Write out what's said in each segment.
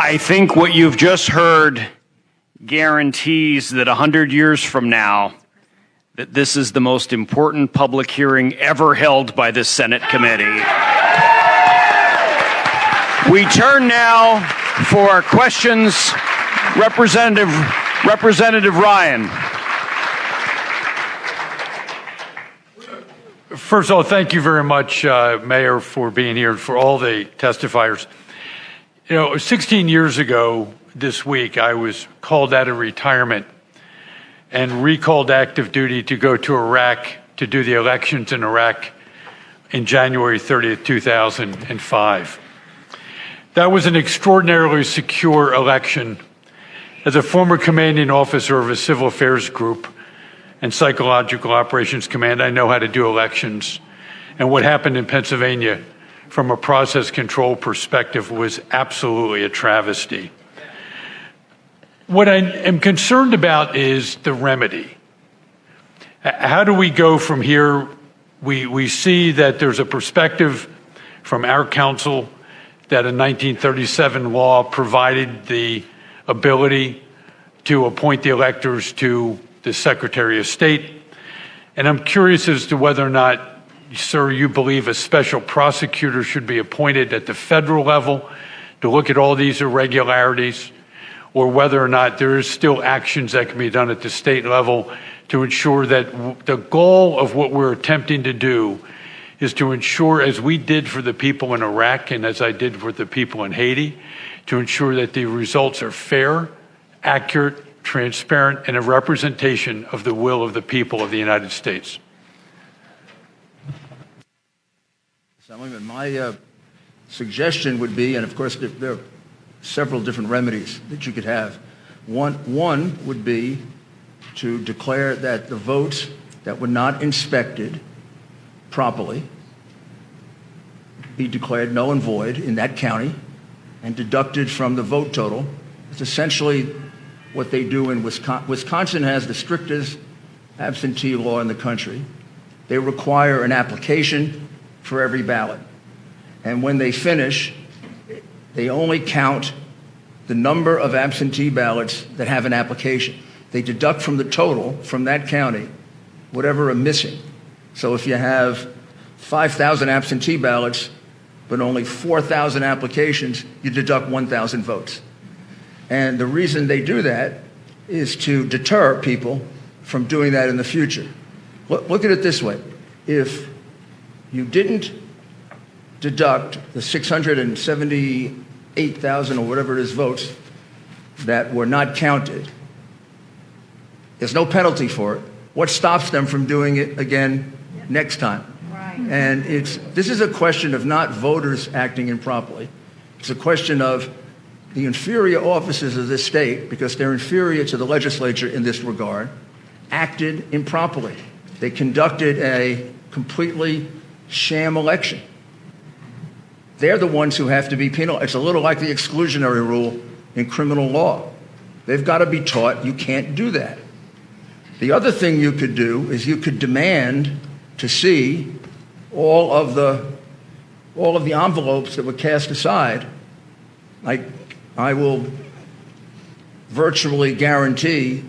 I think what you've just heard guarantees that 100 years from now, that this is the most important public hearing ever held by this Senate committee. We turn now for our questions. Representative Ryan. First of all, thank you very much, Mayor, for being here, for all the testifiers. 16 years ago this week, I was called out of retirement and recalled active duty to go to Iraq to do the elections in Iraq in January 30th, 2005. That was an extraordinarily secure election. As a former commanding officer of a civil affairs group and psychological operations command, I know how to do elections. And what happened in Pennsylvania from a process control perspective was absolutely a travesty. What I am concerned about is the remedy. How do we go from here? We see that there's a perspective from our council that a 1937 law provided the ability to appoint the electors to the Secretary of State. And I'm curious as to whether or not, sir, you believe a special prosecutor should be appointed at the federal level to look at all these irregularities, or whether or not there is still actions that can be done at the state level to ensure that the goal of what we're attempting to do is to ensure, as we did for the people in Iraq and as I did for the people in Haiti, to ensure that the results are fair, accurate, transparent, and a representation of the will of the people of the United States. My suggestion would be, and of course there are several different remedies that you could have. One would be to declare that the votes that were not inspected properly be declared null and void in that county and deducted from the vote total. It's essentially what they do in Wisconsin. Wisconsin has the strictest absentee law in the country. They require an application for every ballot. And when they finish, they only count the number of absentee ballots that have an application. They deduct from the total from that county whatever are missing. So if you have 5,000 absentee ballots, but only 4,000 applications, you deduct 1,000 votes. And the reason they do that is to deter people from doing that in the future. Look at it this way. If you didn't deduct the 678,000 or whatever it is votes that were not counted, there's no penalty for it. What stops them from doing it again next time? Right. And this is a question of not voters acting improperly. It's a question of the inferior officers of this state, because they're inferior to the legislature in this regard, acted improperly. They conducted a completely sham election. They're the ones who have to be penalized. It's a little like the exclusionary rule in criminal law. They've got to be taught you can't do that. The other thing you could do is you could demand to see all of the envelopes that were cast aside. I will virtually guarantee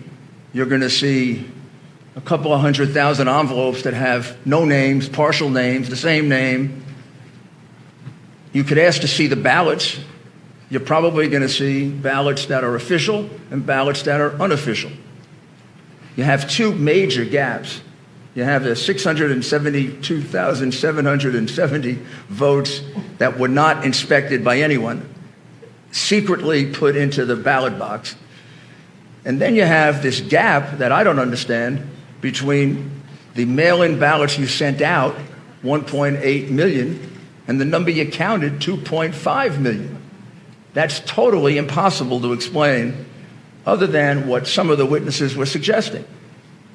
you're going to see a couple of 100,000 envelopes that have no names, partial names, the same name. You could ask to see the ballots. You're probably going to see ballots that are official and ballots that are unofficial. You have two major gaps. You have the 672,770 votes that were not inspected by anyone, secretly put into the ballot box. And then you have this gap that I don't understand between the mail-in ballots you sent out, 1.8 million, and the number you counted, 2.5 million. That's totally impossible to explain, other than what some of the witnesses were suggesting,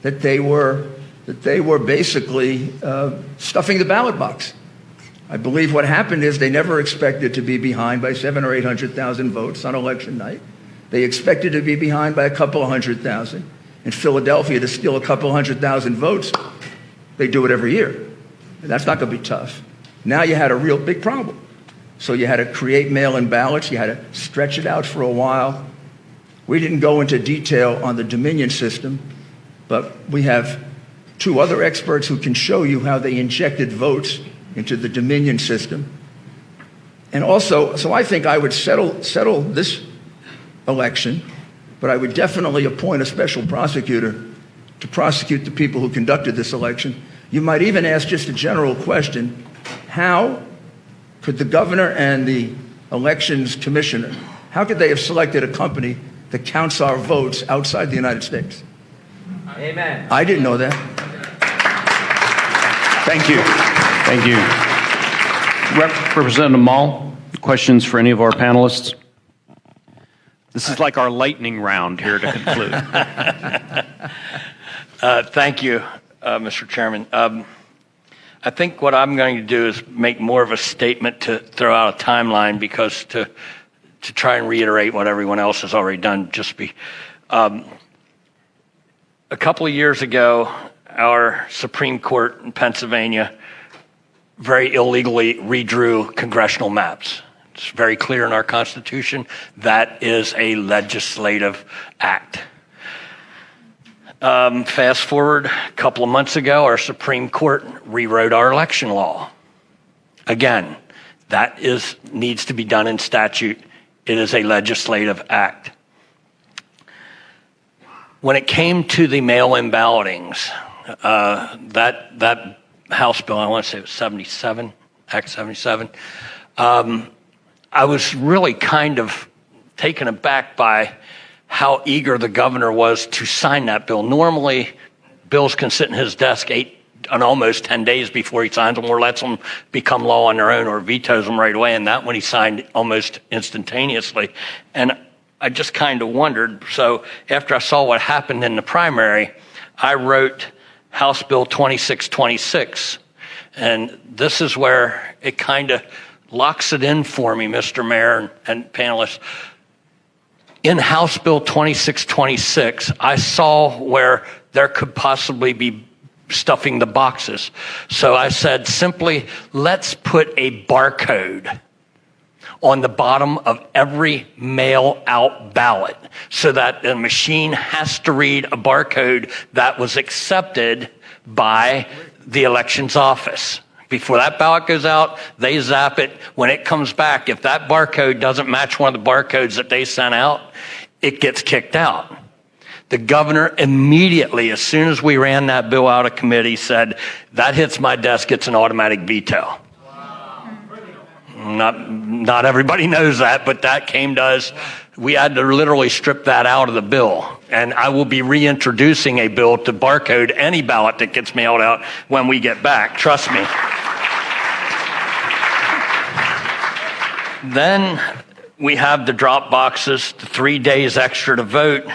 that they were basically stuffing the ballot box. I believe what happened is they never expected to be behind by 700,000 or 800,000 votes on election night. They expected to be behind by a couple of 100,000. In Philadelphia, to steal a couple of 100,000 votes, they do it every year. And that's not going to be tough. Now you had a real big problem. So you had to create mail-in ballots. You had to stretch it out for a while. We didn't go into detail on the Dominion system, but we have two other experts who can show you how they injected votes into the Dominion system. And also, so I think I would settle this election, but I would definitely appoint a special prosecutor to prosecute the people who conducted this election. You might even ask just a general question: how could the governor and the elections commissioner, how could they have selected a company that counts our votes outside the United States? Amen. I didn't know that. Thank you. Thank you. Representative Mall, questions for any of our panelists? This is like our lightning round here to conclude. Thank you, Mr. Chairman. I think what I'm going to do is make more of a statement to throw out a timeline, because to try and reiterate what everyone else has already done. A couple of years ago, our Supreme Court in Pennsylvania very illegally redrew congressional maps. It's very clear in our Constitution that is a legislative act. Fast forward a couple of months ago, our Supreme Court rewrote our election law. Again, that needs to be done in statute. It is a legislative act. When it came to the mail-in ballotings, that House bill, I want to say it was 77, Act 77, I was really kind of taken aback by how eager the governor was to sign that bill. Normally, bills can sit in his desk almost 10 days before he signs them, or lets them become law on their own, or vetoes them right away, and that one he signed almost instantaneously. And I just kind of wondered, so after I saw what happened in the primary, I wrote House Bill 2626, and this is where it kind of locks it in for me, Mr. Mayor and panelists. In House Bill 2626, I saw where there could possibly be stuffing the boxes. So I said, simply, let's put a barcode on the bottom of every mail-out ballot so that the machine has to read a barcode that was accepted by the elections office. Before that ballot goes out, they zap it. When it comes back, if that barcode doesn't match one of the barcodes that they sent out, it gets kicked out. The governor immediately, as soon as we ran that bill out of committee, said, that hits my desk, it's an automatic veto. Not everybody knows that, but that came to us. We had to literally strip that out of the bill. And I will be reintroducing a bill to barcode any ballot that gets mailed out when we get back. Trust me. Then we have the drop boxes, the 3 days extra to vote,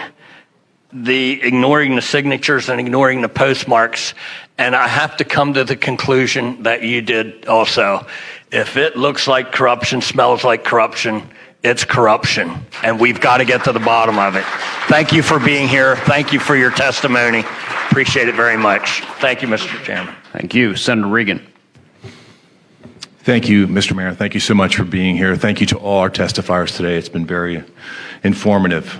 the ignoring the signatures and ignoring the postmarks. And I have to come to the conclusion that you did also. If it looks like corruption, smells like corruption, it's corruption. And we've got to get to the bottom of it. Thank you for being here. Thank you for your testimony. Appreciate it very much. Thank you, Mr. Chairman. Thank you. Senator Regan. Thank you, Mr. Mayor. Thank you so much for being here. Thank you to all our testifiers today. It's been very informative.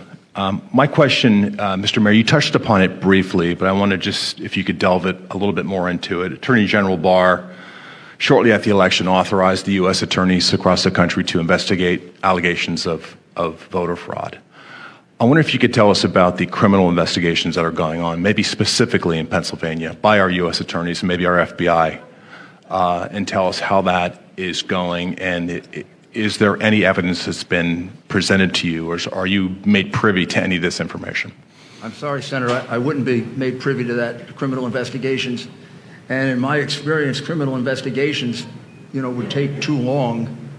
My question, Mr. Mayor, you touched upon it briefly, but I want to just, if you could delve it a little bit more into it. Attorney General Barr, shortly after the election, authorized the U.S. attorneys across the country to investigate allegations of voter fraud. I wonder if you could tell us about the criminal investigations that are going on, maybe specifically in Pennsylvania, by our U.S. attorneys and maybe our FBI, and tell us how that is going, and is there any evidence that's been presented to you, or are you made privy to any of this information? I'm sorry, Senator, I wouldn't be made privy to that, criminal investigations. And in my experience, criminal investigations, would take too long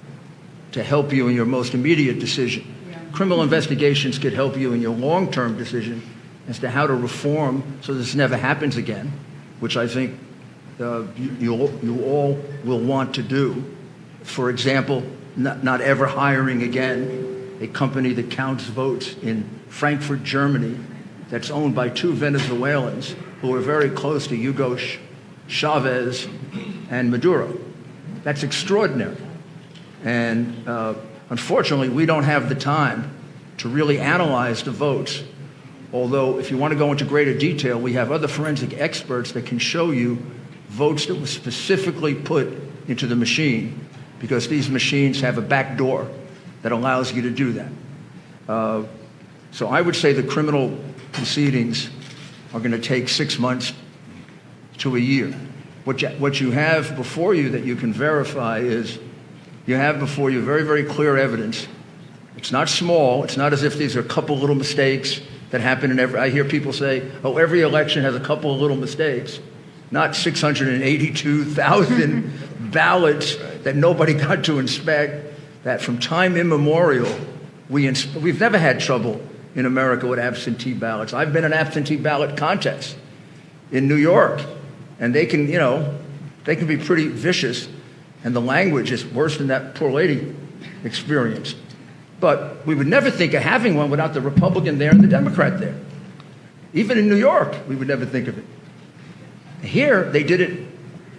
to help you in your most immediate decision. Criminal investigations could help you in your long-term decision as to how to reform so this never happens again, which I think you all will want to do. For example, not ever hiring again a company that counts votes in Frankfurt, Germany, that's owned by two Venezuelans who are very close to Hugo Chavez and Maduro. That's extraordinary. And unfortunately, we don't have the time to really analyze the votes. Although, if you want to go into greater detail, we have other forensic experts that can show you votes that were specifically put into the machine, because these machines have a back door that allows you to do that. So I would say the criminal proceedings are going to take 6 months to a year. What you have before you that you can verify is you have before you very, very clear evidence. It's not small. It's not as if these are a couple little mistakes that happen in every. I hear people say, "Oh, every election has a couple of little mistakes." Not 682,000 ballots that nobody got to inspect. That from time immemorial, we've never had trouble in America with absentee ballots. I've been in absentee ballot contests in New York, and they can be pretty vicious, and the language is worse than that poor lady experienced. But we would never think of having one without the Republican there and the Democrat there. Even in New York, we would never think of it. Here, they did it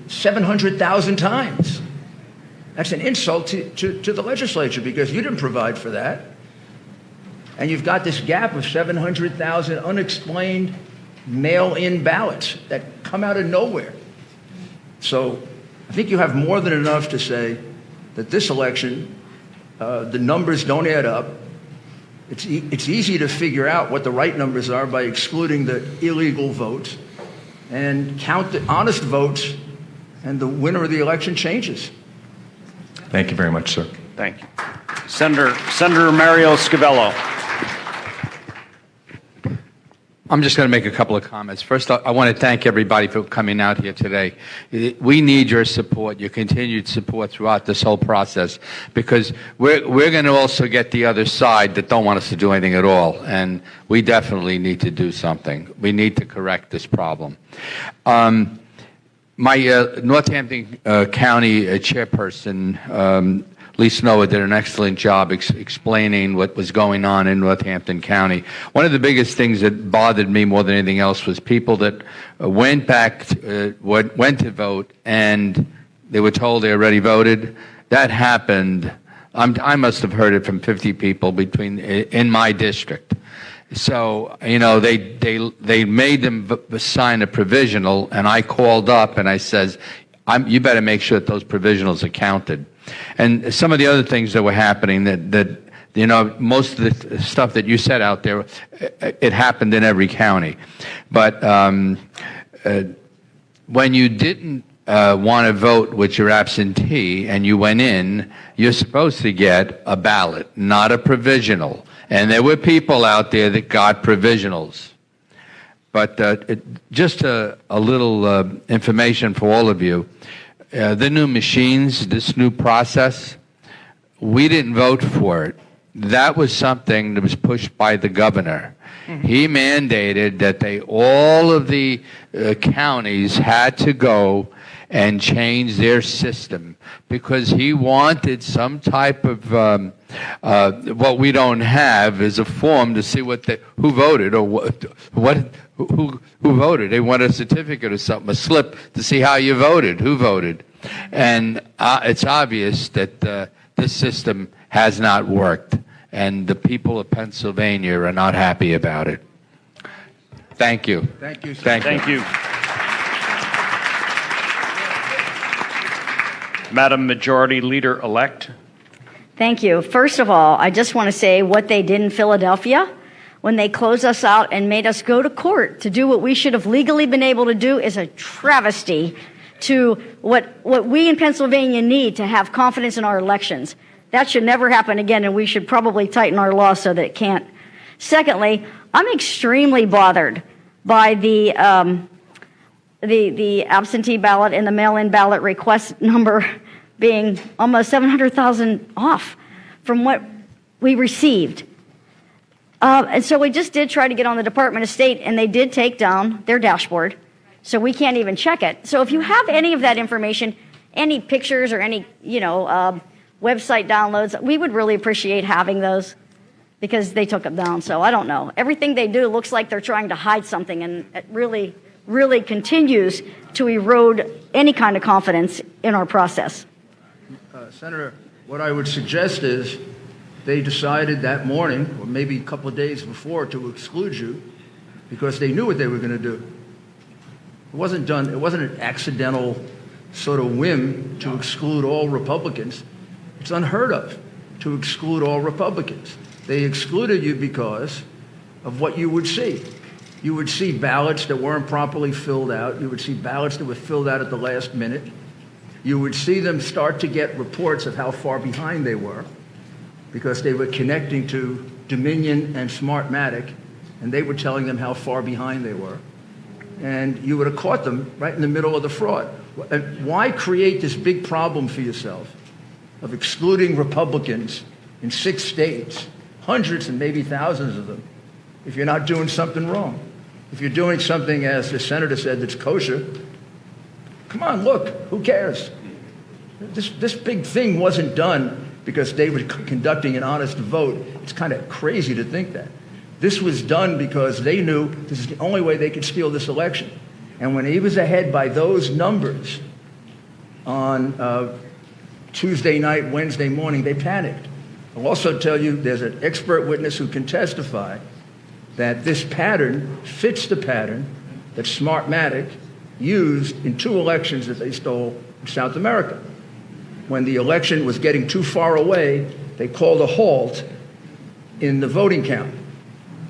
700,000 times. That's an insult to the legislature, because you didn't provide for that. And you've got this gap of 700,000 unexplained mail-in ballots that come out of nowhere. So I think you have more than enough to say that this election, the numbers don't add up. It's easy to figure out what the right numbers are by excluding the illegal votes and count the honest votes, and the winner of the election changes. Thank you very much, sir. Thank you. Senator Mario Scavello. I'm just going to make a couple of comments. First, I want to thank everybody for coming out here today. We need your support, your continued support throughout this whole process, because we're going to also get the other side that don't want us to do anything at all, and we definitely need to do something. We need to correct this problem. My Northampton County chairperson, Lisa Noah, did an excellent job explaining what was going on in Northampton County. One of the biggest things that bothered me more than anything else was people that went to vote and they were told they already voted. That happened. I must have heard it from 50 people in my district. So, they made them sign a provisional, and I called up and I says, you better make sure that those provisionals are counted. And some of the other things that were happening that most of the stuff that you said out there, it happened in every county. But when you didn't want to vote with your absentee and you went in, you're supposed to get a ballot, not a provisional. And there were people out there that got provisionals. But just a little information for all of you. The new machines, this new process, we didn't vote for it. That was something that was pushed by the governor. Mm-hmm. He mandated that all of the counties had to go and change their system because he wanted some type of what we don't have is a form to see who voted or who voted. They want a certificate or something, a slip to see how you voted, who voted. And it's obvious that this system has not worked, and the people of Pennsylvania are not happy about it. Thank you. Thank you, sir. Thank you. Madam Majority Leader-elect. Thank you. First of all, I just want to say what they did in Philadelphia when they closed us out and made us go to court to do what we should have legally been able to do is a travesty to what we in Pennsylvania need to have confidence in our elections. That should never happen again, and we should probably tighten our law so that it can't. Secondly, I'm extremely bothered by the absentee ballot and the mail-in ballot request number being almost 700,000 off from what we received. And so we just did try to get on the Department of State, and they did take down their dashboard, so we can't even check it. So if you have any of that information, any pictures or any, website downloads, we would really appreciate having those because they took them down. So I don't know. Everything they do looks like they're trying to hide something, and it really, really continues to erode any kind of confidence in our process. Senator, What I would suggest is they decided that morning, or maybe a couple of days before, to exclude you because they knew what they were going to do. It wasn't an accidental sort of whim to exclude all Republicans. It's unheard of to exclude all Republicans. They excluded you because of what you would see. You would see ballots that weren't properly filled out. You would see ballots that were filled out at the last minute. You would see them start to get reports of how far behind they were because they were connecting to Dominion and Smartmatic, and they were telling them how far behind they were. And you would have caught them right in the middle of the fraud. Why create this big problem for yourself of excluding Republicans in 6 states, hundreds and maybe thousands of them, if you're not doing something wrong? If you're doing something, as the senator said, that's kosher, come on, look, who cares? This big thing wasn't done because they were conducting an honest vote. It's kind of crazy to think that. This was done because they knew this is the only way they could steal this election. And when he was ahead by those numbers on Tuesday night, Wednesday morning, they panicked. I'll also tell you there's an expert witness who can testify that this pattern fits the pattern that Smartmatic used in 2 elections that they stole in South America. When the election was getting too far away, they called a halt in the voting count.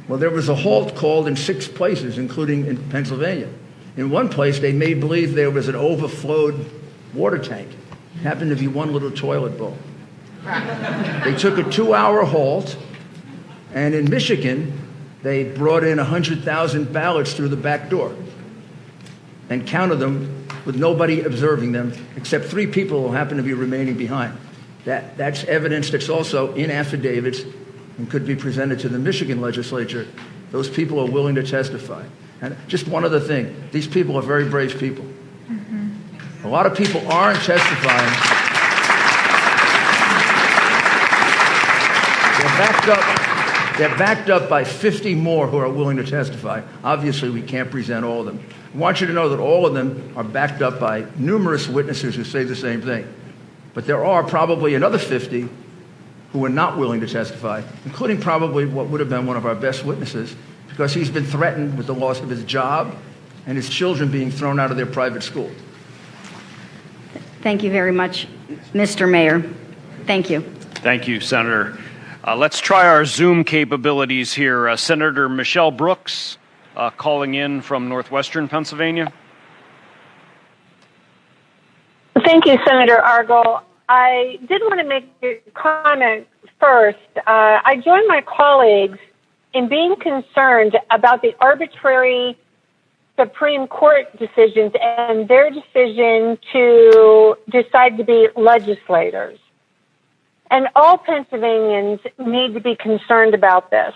Well, there was a halt called in 6 places, including in Pennsylvania. In one place, they made believe there was an overflowed water tank. It happened to be one little toilet bowl. They took a 2-hour halt, and in Michigan, they brought in 100,000 ballots through the back door and counted them with nobody observing them except 3 people who happened to be remaining behind. That's evidence that's also in affidavits and could be presented to the Michigan legislature. Those people are willing to testify. And just one other thing, these people are very brave people. A lot of people aren't testifying. They're backed up by 50 more who are willing to testify. Obviously, we can't present all of them. I want you to know that all of them are backed up by numerous witnesses who say the same thing. But there are probably another 50 who are not willing to testify, including probably what would have been one of our best witnesses, because he's been threatened with the loss of his job and his children being thrown out of their private school. Thank you very much, Mr. Mayor. Thank you. Thank you, Senator. Let's try our Zoom capabilities here. Senator Michelle Brooks calling in from northwestern Pennsylvania. Thank you, Senator Argel. I did want to make a comment first. I join my colleagues in being concerned about the arbitrary Supreme Court decisions and their decision to decide to be legislators. And all Pennsylvanians need to be concerned about this.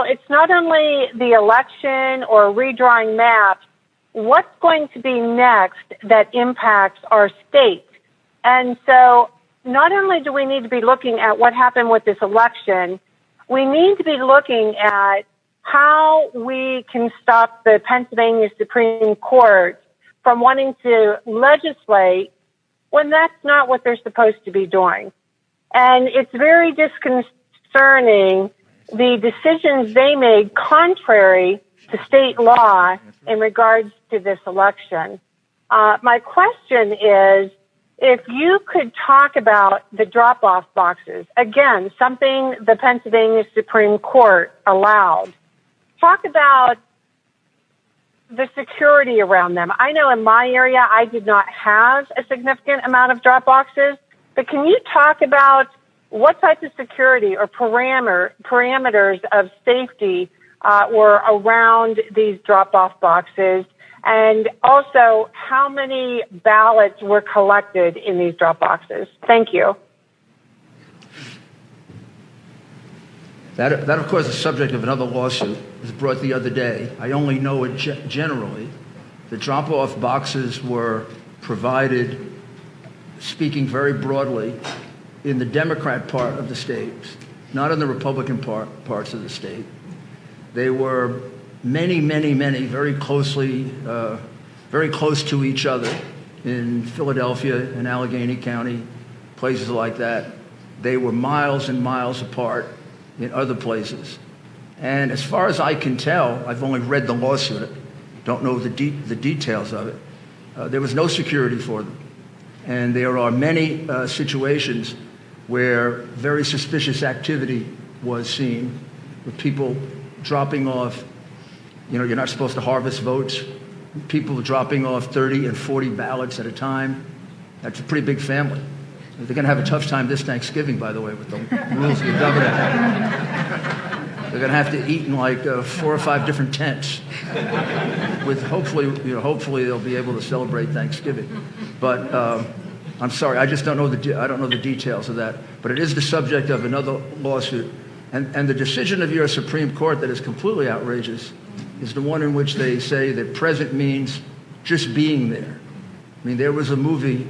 It's not only the election or redrawing maps. What's going to be next that impacts our state? And so not only do we need to be looking at what happened with this election, we need to be looking at how we can stop the Pennsylvania Supreme Court from wanting to legislate when that's not what they're supposed to be doing. And it's very disconcerting, the decisions they made contrary to state law in regards to this election. My question is, if you could talk about the drop-off boxes, again, something the Pennsylvania Supreme Court allowed. Talk about the security around them. I know in my area I did not have a significant amount of drop boxes, but can you talk about what type of security or parameters of safety were around these drop-off boxes, and also how many ballots were collected in these drop boxes? Thank you. That, of course, is the subject of another lawsuit. It was brought the other day. I only know it generally. The drop-off boxes were provided, speaking very broadly, in the Democrat part of the state, not in the Republican parts of the state. They were many, very close to each other in Philadelphia and Allegheny County, places like that. They were miles and miles apart in other places. And as far as I can tell, I've only read the lawsuit, don't know the details of it. There was no security for them. And there are many situations where very suspicious activity was seen, with people dropping off, you're not supposed to harvest votes, people dropping off 30 and 40 ballots at a time. That's a pretty big family. They're going to have a tough time this Thanksgiving, by the way, with the rules of the government. They're going to have to eat in like 4 or 5 different tents. With hopefully they'll be able to celebrate Thanksgiving. But I'm sorry, I just don't know the details of that. But it is the subject of another lawsuit, and the decision of your Supreme Court that is completely outrageous is the one in which they say that present means just being there. I mean, there was a movie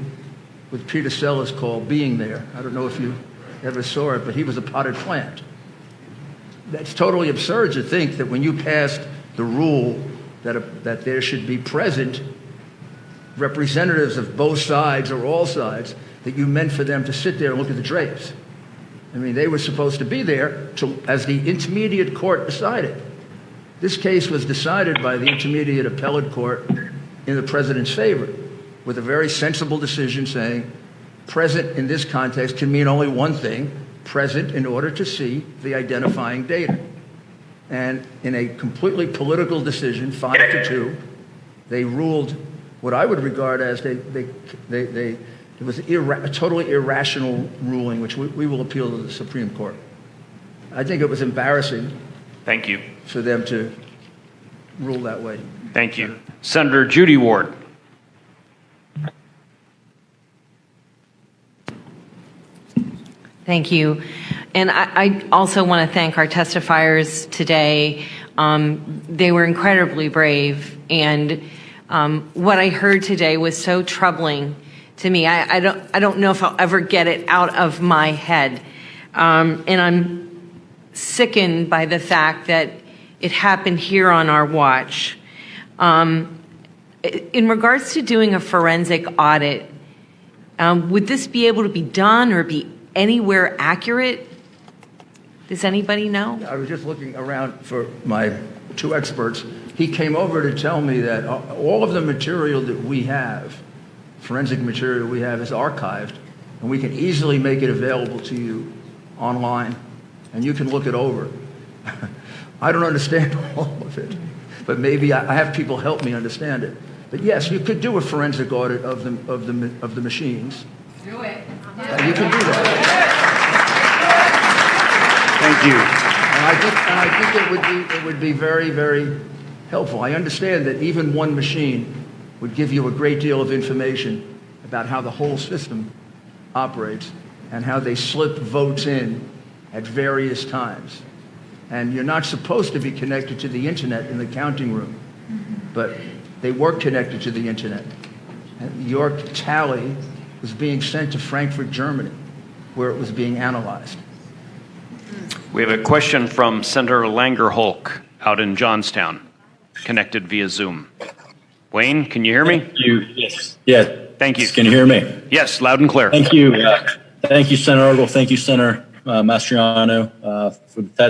with Peter Sellers called Being There. I don't know if you ever saw it, but he was a potted plant. That's totally absurd to think that when you passed the rule that there should be present representatives of both sides or all sides, that you meant for them to sit there and look at the drapes. I mean, they were supposed to be there as the intermediate court decided. This case was decided by the intermediate appellate court in the president's favor, with a very sensible decision saying present in this context can mean only one thing, present in order to see the identifying data. And in a completely political decision, 5-2, they ruled what I would regard as it was a totally irrational ruling, which we will appeal to the Supreme Court. I think it was embarrassing. Thank you. For them to rule that way. Thank you. Senator Judy Ward. Thank you. And I also want to thank our testifiers today. They were incredibly brave. And what I heard today was so troubling to me. I don't know if I'll ever get it out of my head. And I'm sickened by the fact that it happened here on our watch. In regards to doing a forensic audit, would this be able to be done or be anywhere accurate? Does anybody know? I was just looking around for my 2 experts. He came over to tell me that all of the material that we have, forensic material we have, is archived, and we can easily make it available to you online, and you can look it over. I don't understand all of it, but maybe I have people help me understand it. But yes, you could do a forensic audit of the machines. Do it. You can do that. Thank you. And I think it would be very, very helpful. I understand that even one machine would give you a great deal of information about how the whole system operates and how they slip votes in at various times. And you're not supposed to be connected to the internet in the counting room, but they were connected to the internet. And your tally was being sent to Frankfurt, Germany, where it was being analyzed. We have a question from Senator Langerholk out in Johnstown, connected via Zoom. Wayne, can you hear me? Thank you. Yes. Yeah. Thank you. Can you hear me? Yes, loud and clear. Thank you. Thank you, Senator Argel. Thank you, Senator Mastriano.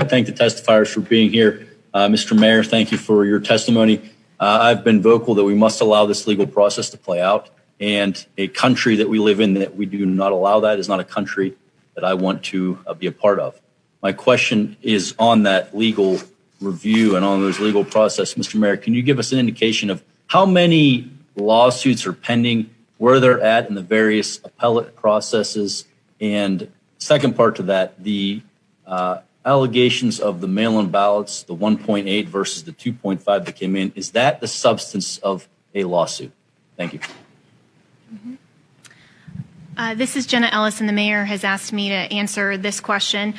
Thank the testifiers for being here. Mr. Mayor, thank you for your testimony. I've been vocal that we must allow this legal process to play out. And a country that we live in that we do not allow that is not a country that I want to be a part of. My question is on that legal review and on those legal process. Mr. Mayor, can you give us an indication of how many lawsuits are pending, where they're at in the various appellate processes? And second part to that, the allegations of the mail-in ballots, the 1.8 versus the 2.5 that came in, is that the substance of a lawsuit? Thank you. Mm-hmm. This is Jenna Ellis, and the mayor has asked me to answer this question.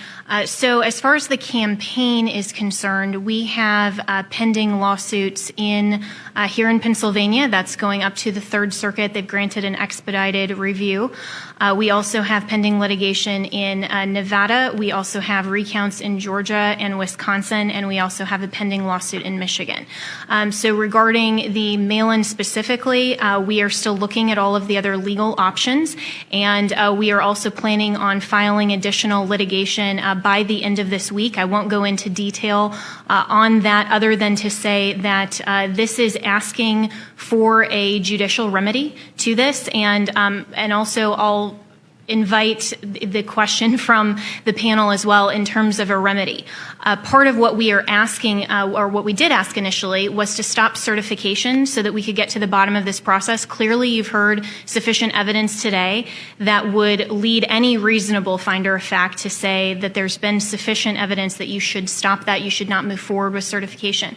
So as far as the campaign is concerned, we have pending lawsuits here in Pennsylvania. That's going up to the Third Circuit. They've granted an expedited review. We also have pending litigation in Nevada. We also have recounts in Georgia and Wisconsin, and we also have a pending lawsuit in Michigan. So regarding the mail-in specifically, we are still looking at all of the other legal options. And we are also planning on filing additional litigation by the end of this week. I won't go into detail on that other than to say that this is asking for a judicial remedy to this. And also I'll invite the question from the panel as well in terms of a remedy. Part of what we are asking, or what we did ask initially, was to stop certification so that we could get to the bottom of this process. Clearly, you've heard sufficient evidence today that would lead any reasonable finder of fact to say that there's been sufficient evidence that you should stop that, you should not move forward with certification.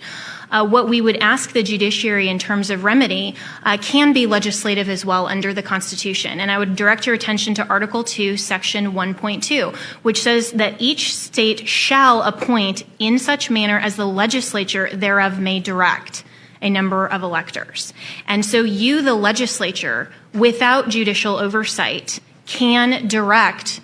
What we would ask the judiciary in terms of remedy can be legislative as well under the Constitution. And I would direct your attention to Article 2, Section 1.2, which says that each state shall appoint in such manner as the legislature thereof may direct a number of electors. And so you, the legislature, without judicial oversight, can direct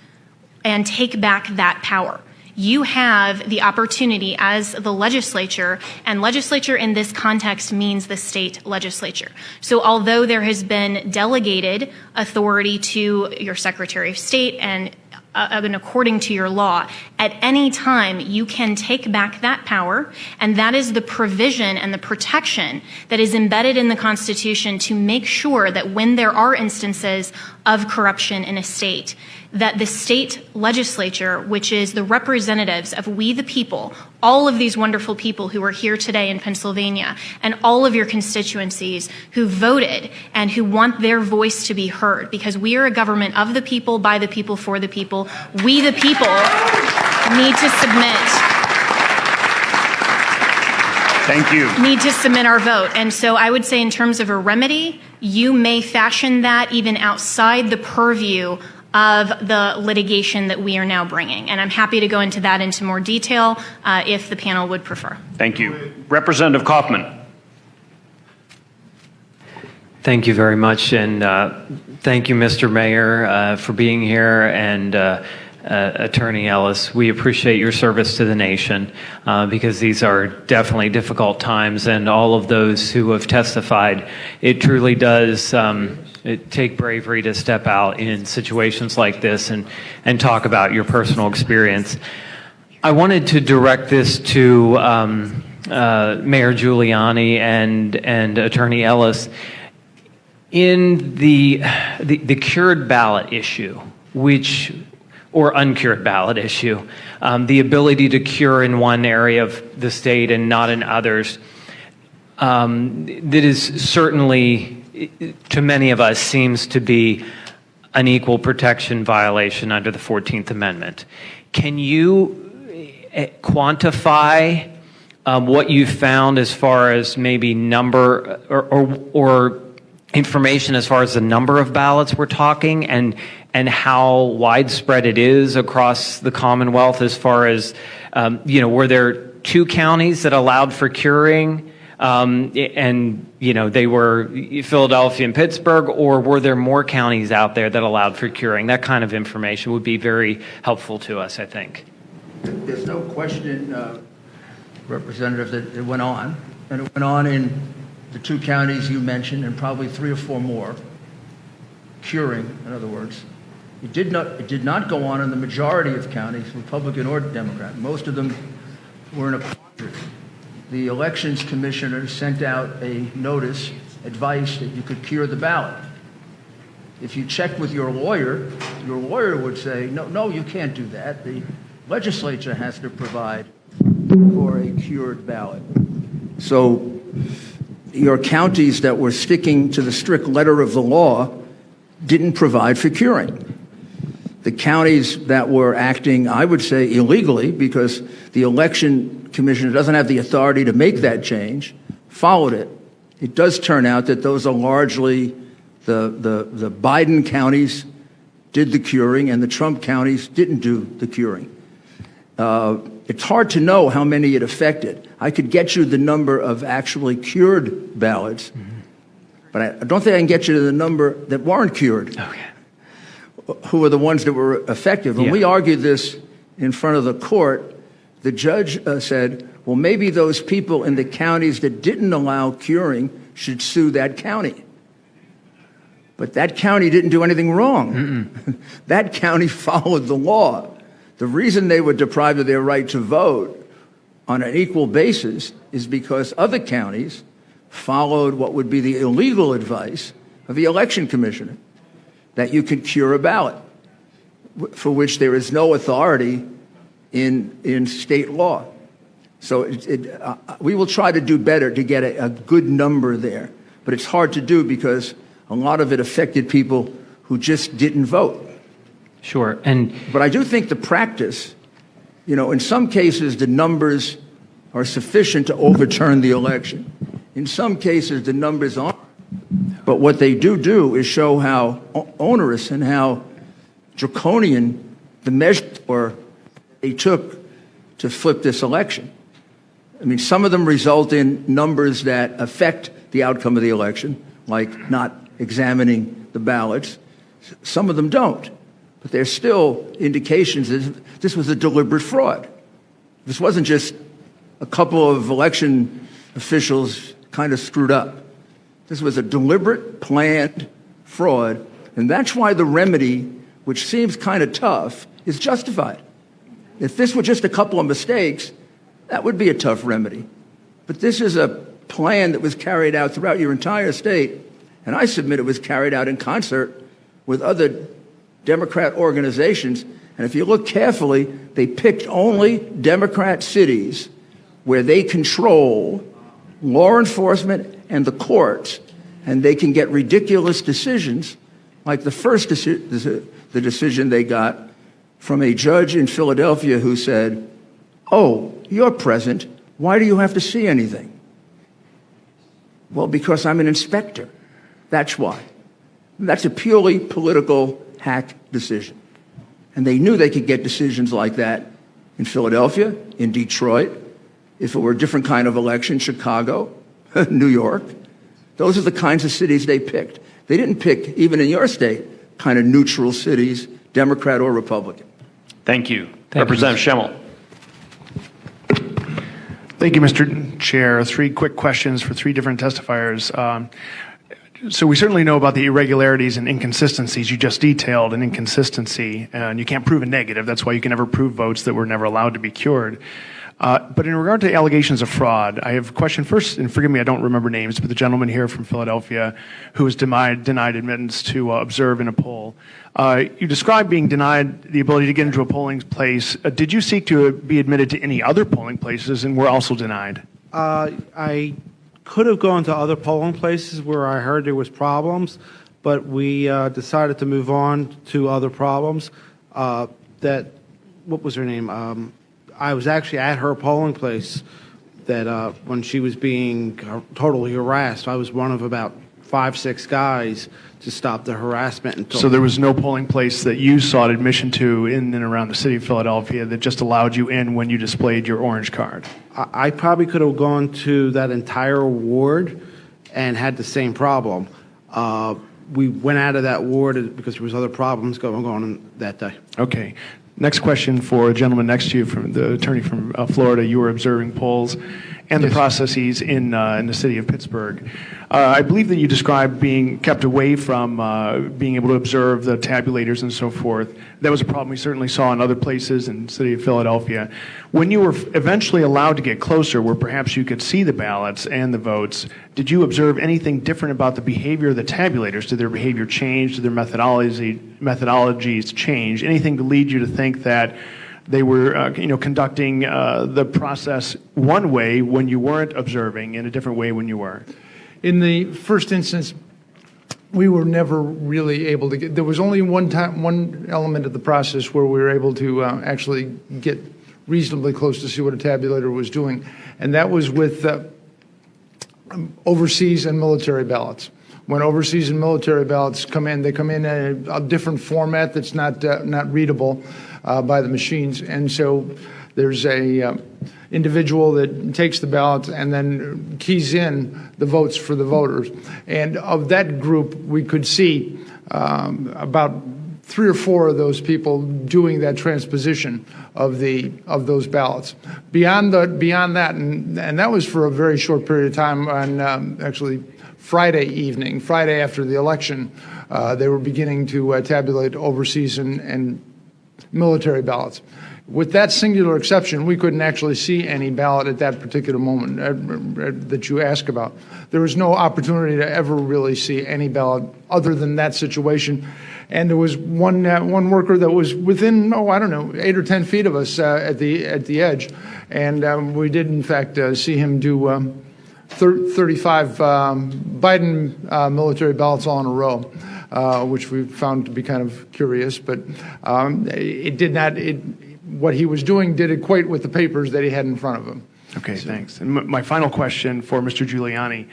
and take back that power. You have the opportunity as the legislature, and legislature in this context means the state legislature. So although there has been delegated authority to your Secretary of State and according to your law, at any time you can take back that power, and that is the provision and the protection that is embedded in the Constitution to make sure that when there are instances of corruption in a state, that the state legislature, which is the representatives of we the people, all of these wonderful people who are here today in Pennsylvania, and all of your constituencies who voted and who want their voice to be heard, because we are a government of the people, by the people, for the people. We the people need to submit. Thank you. Need to submit our vote. And so I would say in terms of a remedy, you may fashion that even outside the purview of the litigation that we are now bringing. And I'm happy to go into that into more detail if the panel would prefer. Thank you. Representative Kaufman. Thank you very much. And thank you, Mr. Mayor, for being here, and Attorney Ellis. We appreciate your service to the nation because these are definitely difficult times, and all of those who have testified, it truly does take bravery to step out in situations like this and talk about your personal experience. I wanted to direct this to Mayor Giuliani and Attorney Ellis. In the cured ballot issue, or uncured ballot issue, the ability to cure in one area of the state and not in others, that is certainly, to many of us, seems to be an equal protection violation under the 14th Amendment. Can you quantify what you found as far as maybe number or information as far as the number of ballots we're talking, and how widespread it is across the Commonwealth as far as, were there 2 counties that allowed for curing, and, they were Philadelphia and Pittsburgh, or were there more counties out there that allowed for curing? That kind of information would be very helpful to us, I think. There's no question, Representative, that it went on, and it went on in the 2 counties you mentioned, and probably 3 or 4 more, curing, in other words. It did not go on in the majority of counties, Republican or Democrat. Most of them were in a quandary. The Elections Commissioner sent out a notice, advice that you could cure the ballot. If you check with your lawyer would say, no, you can't do that. The legislature has to provide for a cured ballot. So your counties that were sticking to the strict letter of the law didn't provide for curing. The counties that were acting, I would say, illegally, because the Election Commissioner doesn't have the authority to make that change, followed it. It does turn out that those are largely the Biden counties did the curing, and the Trump counties didn't do the curing. It's hard to know how many it affected. I could get you the number of actually cured ballots, but I don't think I can get you to the number that weren't cured. Okay. Who are the ones that were effective. When we argued this in front of the court, the judge said, well, maybe those people in the counties that didn't allow curing should sue that county. But that county didn't do anything wrong. That county followed the law. The reason they were deprived of their right to vote on an equal basis is because other counties followed what would be the illegal advice of the election commissioner, that you could cure a ballot for which there is no authority in state law. So we will try to do better to get a good number there. But it's hard to do because a lot of it affected people who just didn't vote. Sure. But I do think the practice, in some cases the numbers are sufficient to overturn the election. In some cases the numbers aren't. But what they do is show how onerous and how draconian the measures were they took to flip this election. I mean, some of them result in numbers that affect the outcome of the election, like not examining the ballots. Some of them don't. But there's still indications that this was a deliberate fraud. This wasn't just a couple of election officials kind of screwed up. This was a deliberate, planned fraud, and that's why the remedy, which seems kind of tough, is justified. If this were just a couple of mistakes, that would be a tough remedy. But this is a plan that was carried out throughout your entire state, and I submit it was carried out in concert with other Democrat organizations. And if you look carefully, they picked only Democrat cities where they control law enforcement and the courts, and they can get ridiculous decisions, like the first the decision they got from a judge in Philadelphia who said, "Oh, you're present. Why do you have to see anything?" Well, because I'm an inspector. That's why. That's a purely political hack decision. And they knew they could get decisions like that in Philadelphia, in Detroit, if it were a different kind of election, Chicago, New York. Those are the kinds of cities they picked. They didn't pick, even in your state, kind of neutral cities, Democrat or Republican. Thank you. Representative Schemmel. Thank you, Mr. Chair. 3 quick questions for 3 different testifiers. So we certainly know about the irregularities and inconsistencies. You just detailed an inconsistency, and you can't prove a negative. That's why you can never prove votes that were never allowed to be cured. But in regard to allegations of fraud, I have a question first, and forgive me, I don't remember names, but the gentleman here from Philadelphia who was denied admittance to observe in a poll. You described being denied the ability to get into a polling place. Did you seek to be admitted to any other polling places and were also denied? I could have gone to other polling places where I heard there was problems, but we decided to move on to other problems. What was her name? I was actually at her polling place that when she was being totally harassed. I was one of about 5-6 guys to stop the harassment. So there was no polling place that you sought admission to in and around the city of Philadelphia that just allowed you in when you displayed your orange card? I probably could have gone to that entire ward and had the same problem. We went out of that ward because there was other problems going on that day. Okay. Next question for a gentleman next to you, from the attorney from Florida. You were observing polls and the processes in the city of Pittsburgh. I believe that you described being kept away from being able to observe the tabulators and so forth. That was a problem we certainly saw in other places in the city of Philadelphia. When you were eventually allowed to get closer, where perhaps you could see the ballots and the votes, did you observe anything different about the behavior of the tabulators? Did their behavior change? Did their methodologies change? Anything to lead you to think that they were conducting the process one way when you weren't observing, in a different way when you were? In the first instance, we were never really able to get, there was only one element of the process where we were able to actually get reasonably close to see what a tabulator was doing, and that was with overseas and military ballots. When overseas and military ballots come in, they come in a different format that's not readable by the machines, and so there's a individual that takes the ballot and then keys in the votes for the voters. And of that group, we could see about 3 or 4 of those people doing that transposition of those ballots. Beyond that, and that was for a very short period of time on actually Friday evening, Friday after the election, they were beginning to tabulate overseas and military ballots. With that singular exception, we couldn't actually see any ballot at that particular moment that you ask about. There was no opportunity to ever really see any ballot other than that situation. And there was one worker that was within, 8 or 10 feet of us at the edge. And we did, in fact, see him do 35 Biden military ballots all in a row, which we found to be kind of curious. But it did not, what he was doing did equate with the papers that he had in front of him. Okay, thanks. And my final question for Mr. Giuliani.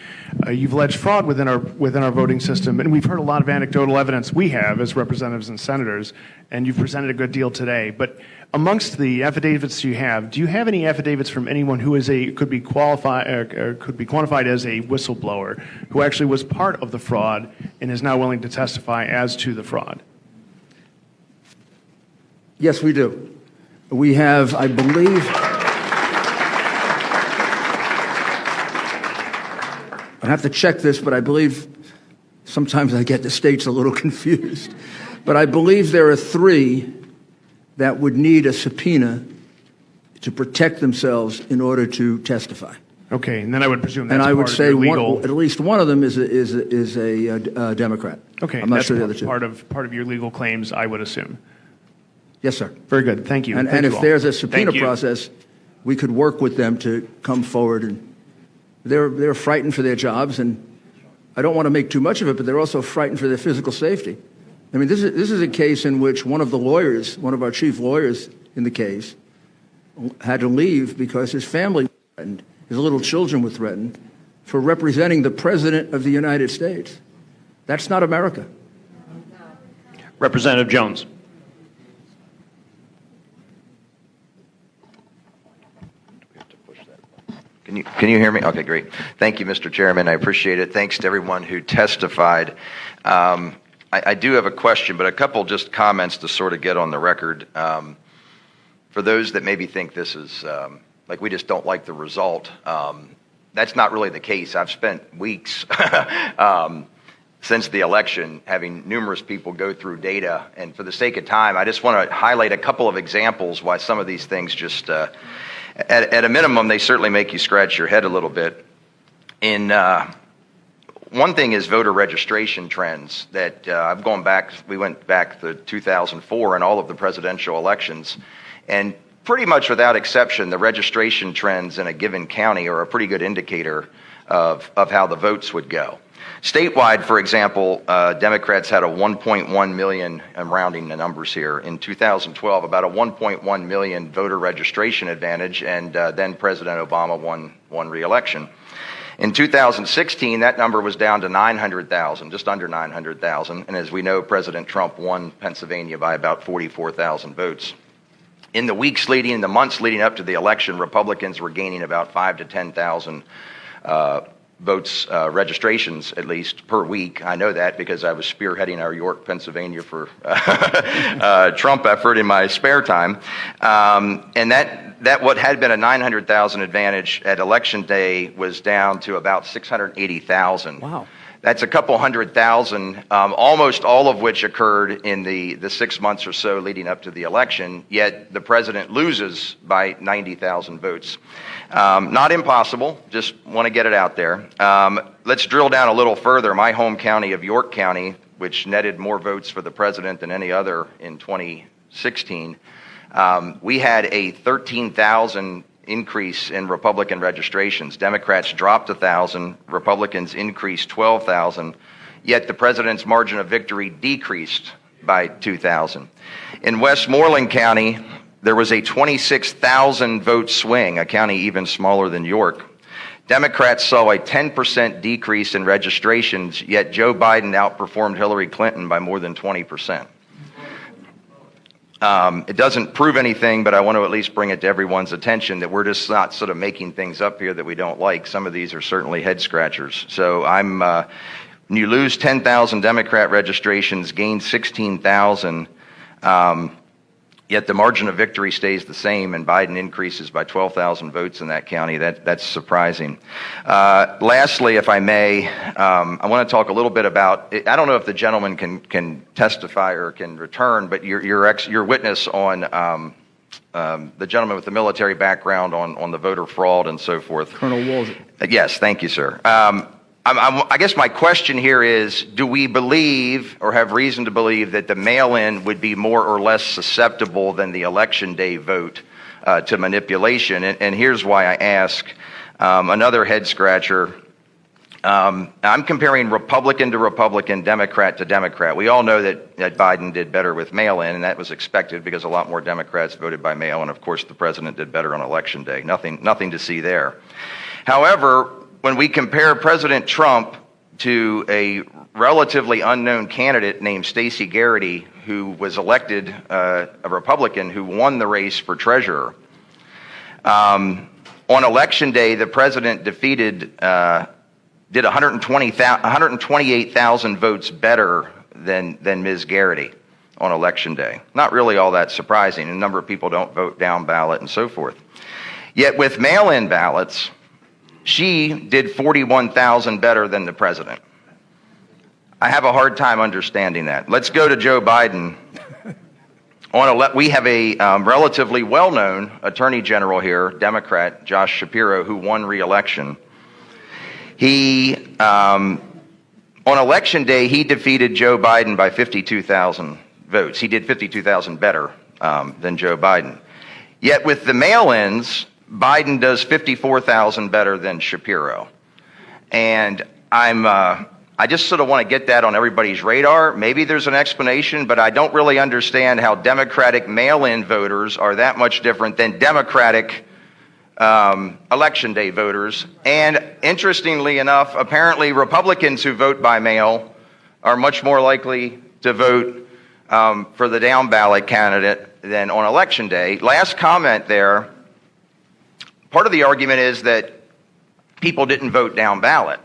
You've alleged fraud within our voting system, and we've heard a lot of anecdotal evidence we have as representatives and senators, and you've presented a good deal today. But amongst the affidavits you have, do you have any affidavits from anyone who could be quantified as a whistleblower, who actually was part of the fraud and is now willing to testify as to the fraud? Yes, we do. We have, I believe, I have to check this, but I believe sometimes I get the states a little confused. But I believe there are 3 that would need a subpoena to protect themselves in order to testify. Okay, and then I would presume that's and I would part say of your legal... at least one of them is a Democrat. Okay, I'm not that's sure the other 2. part of your legal claims, I would assume. Yes, sir. Very good. Thank you. And if there's a subpoena process, we could work with them to come forward. And they're frightened for their jobs, and I don't want to make too much of it, but they're also frightened for their physical safety. I mean, this is a case in which one of our chief lawyers in the case, had to leave because his family was threatened, his little children were threatened, for representing the President of the United States. That's not America. Representative Jones. Can you hear me? Okay, great. Thank you, Mr. Chairman. I appreciate it. Thanks to everyone who testified. I do have a question, but a couple just comments to sort of get on the record. For those that maybe think this is like we just don't like the result, that's not really the case. I've spent weeks since the election having numerous people go through data, and for the sake of time, I just want to highlight a couple of examples why some of these things just at a minimum, they certainly make you scratch your head a little bit. One thing is voter registration trends that we went back to 2004 and all of the presidential elections, and pretty much without exception, the registration trends in a given county are a pretty good indicator of how the votes would go. Statewide, for example, Democrats had a 1.1 million, I'm rounding the numbers here, in 2012, about a 1.1 million voter registration advantage, and then President Obama won re-election. In 2016, that number was down to 900,000, just under 900,000, and as we know, President Trump won Pennsylvania by about 44,000 votes. In the months leading up to the election, Republicans were gaining about 5,000 to 10,000 votes, registrations at least, per week. I know that because I was spearheading our York, Pennsylvania for Trump effort in my spare time. And that what had been a 900,000 advantage at election day was down to about 680,000. Wow. That's a couple 100,000, almost all of which occurred in the 6 months or so leading up to the election, yet the president loses by 90,000 votes. Not impossible, just want to get it out there. Let's drill down a little further. My home county of York County, which netted more votes for the president than any other in 2016, we had a 13,000 increase in Republican registrations. Democrats dropped 1,000, Republicans increased 12,000, yet the president's margin of victory decreased by 2,000. In Westmoreland County, there was a 26,000 vote swing, a county even smaller than York. Democrats saw a 10% decrease in registrations, yet Joe Biden outperformed Hillary Clinton by more than 20%. It doesn't prove anything, but I want to at least bring it to everyone's attention that we're just not sort of making things up here that we don't like. Some of these are certainly head scratchers. So when you lose 10,000 Democrat registrations, gain 16,000, Yet the margin of victory stays the same, and Biden increases by 12,000 votes in that county. That's surprising. Lastly, if I may, I want to talk a little bit about. I don't know if the gentleman can testify or can return, but your witness on the gentleman with the military background on the voter fraud and so forth. Colonel Walsh. Yes, thank you, sir. I guess my question here is, do we believe or have reason to believe that the mail-in would be more or less susceptible than the election day vote to manipulation? And here's why I ask. Another head-scratcher. I'm comparing Republican to Republican, Democrat to Democrat. We all know that Biden did better with mail-in, and that was expected because a lot more Democrats voted by mail, and of course the president did better on election day. Nothing to see there. However, when we compare President Trump to a relatively unknown candidate named Stacey Garrity, who was elected a Republican who won the race for treasurer, on election day, the president did 128,000 votes better than Ms. Garrity on election day. Not really all that surprising. A number of people don't vote down ballot and so forth. Yet with mail-in ballots, she did 41,000 better than the president. I have a hard time understanding that. Let's go to Joe Biden. We have a relatively well-known attorney general here, Democrat, Josh Shapiro, who won re-election. He, on election day, he defeated Joe Biden by 52,000 votes. He did 52,000 better than Joe Biden. Yet with the mail-ins, Biden does 54,000 better than Shapiro. And I just sort of want to get that on everybody's radar. Maybe there's an explanation, but I don't really understand how Democratic mail-in voters are that much different than Democratic election day voters. And interestingly enough, apparently Republicans who vote by mail are much more likely to vote for the down ballot candidate than on election day. Last comment there. Part of the argument is that people didn't vote down ballot.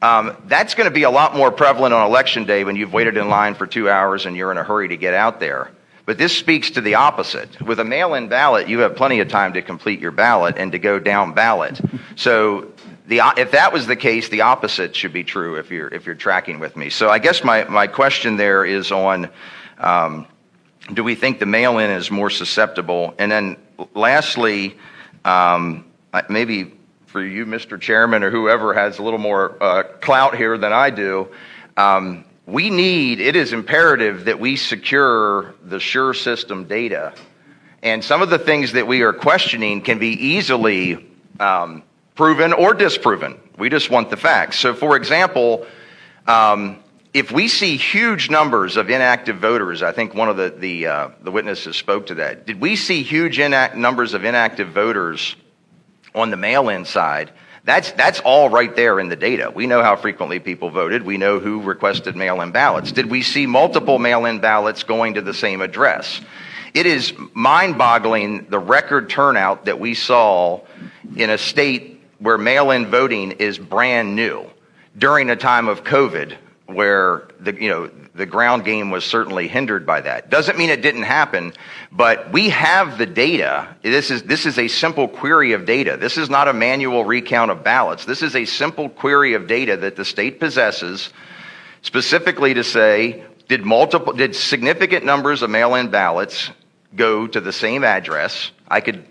That's going to be a lot more prevalent on election day when you've waited in line for 2 hours and you're in a hurry to get out there. But this speaks to the opposite. With a mail-in ballot, you have plenty of time to complete your ballot and to go down ballot. So if that was the case, the opposite should be true if you're tracking with me. So I guess my question there is on, do we think the mail-in is more susceptible? And then lastly, maybe for you, Mr. Chairman, or whoever has a little more clout here than I do, it is imperative that we secure the SURE system data. And some of the things that we are questioning can be easily proven or disproven. We just want the facts. So, for example, if we see huge numbers of inactive voters, I think one of the witnesses spoke to that. Did we see huge numbers of inactive voters on the mail-in side? That's all right there in the data. We know how frequently people voted. We know who requested mail-in ballots. Did we see multiple mail-in ballots going to the same address? It is mind-boggling the record turnout that we saw in a state where mail-in voting is brand new during a time of COVID, where the ground game was certainly hindered by that. Doesn't mean it didn't happen, but we have the data. This is a simple query of data. This is not a manual recount of ballots. This is a simple query of data that the state possesses, specifically to say, did significant numbers of mail-in ballots go to the same address? I could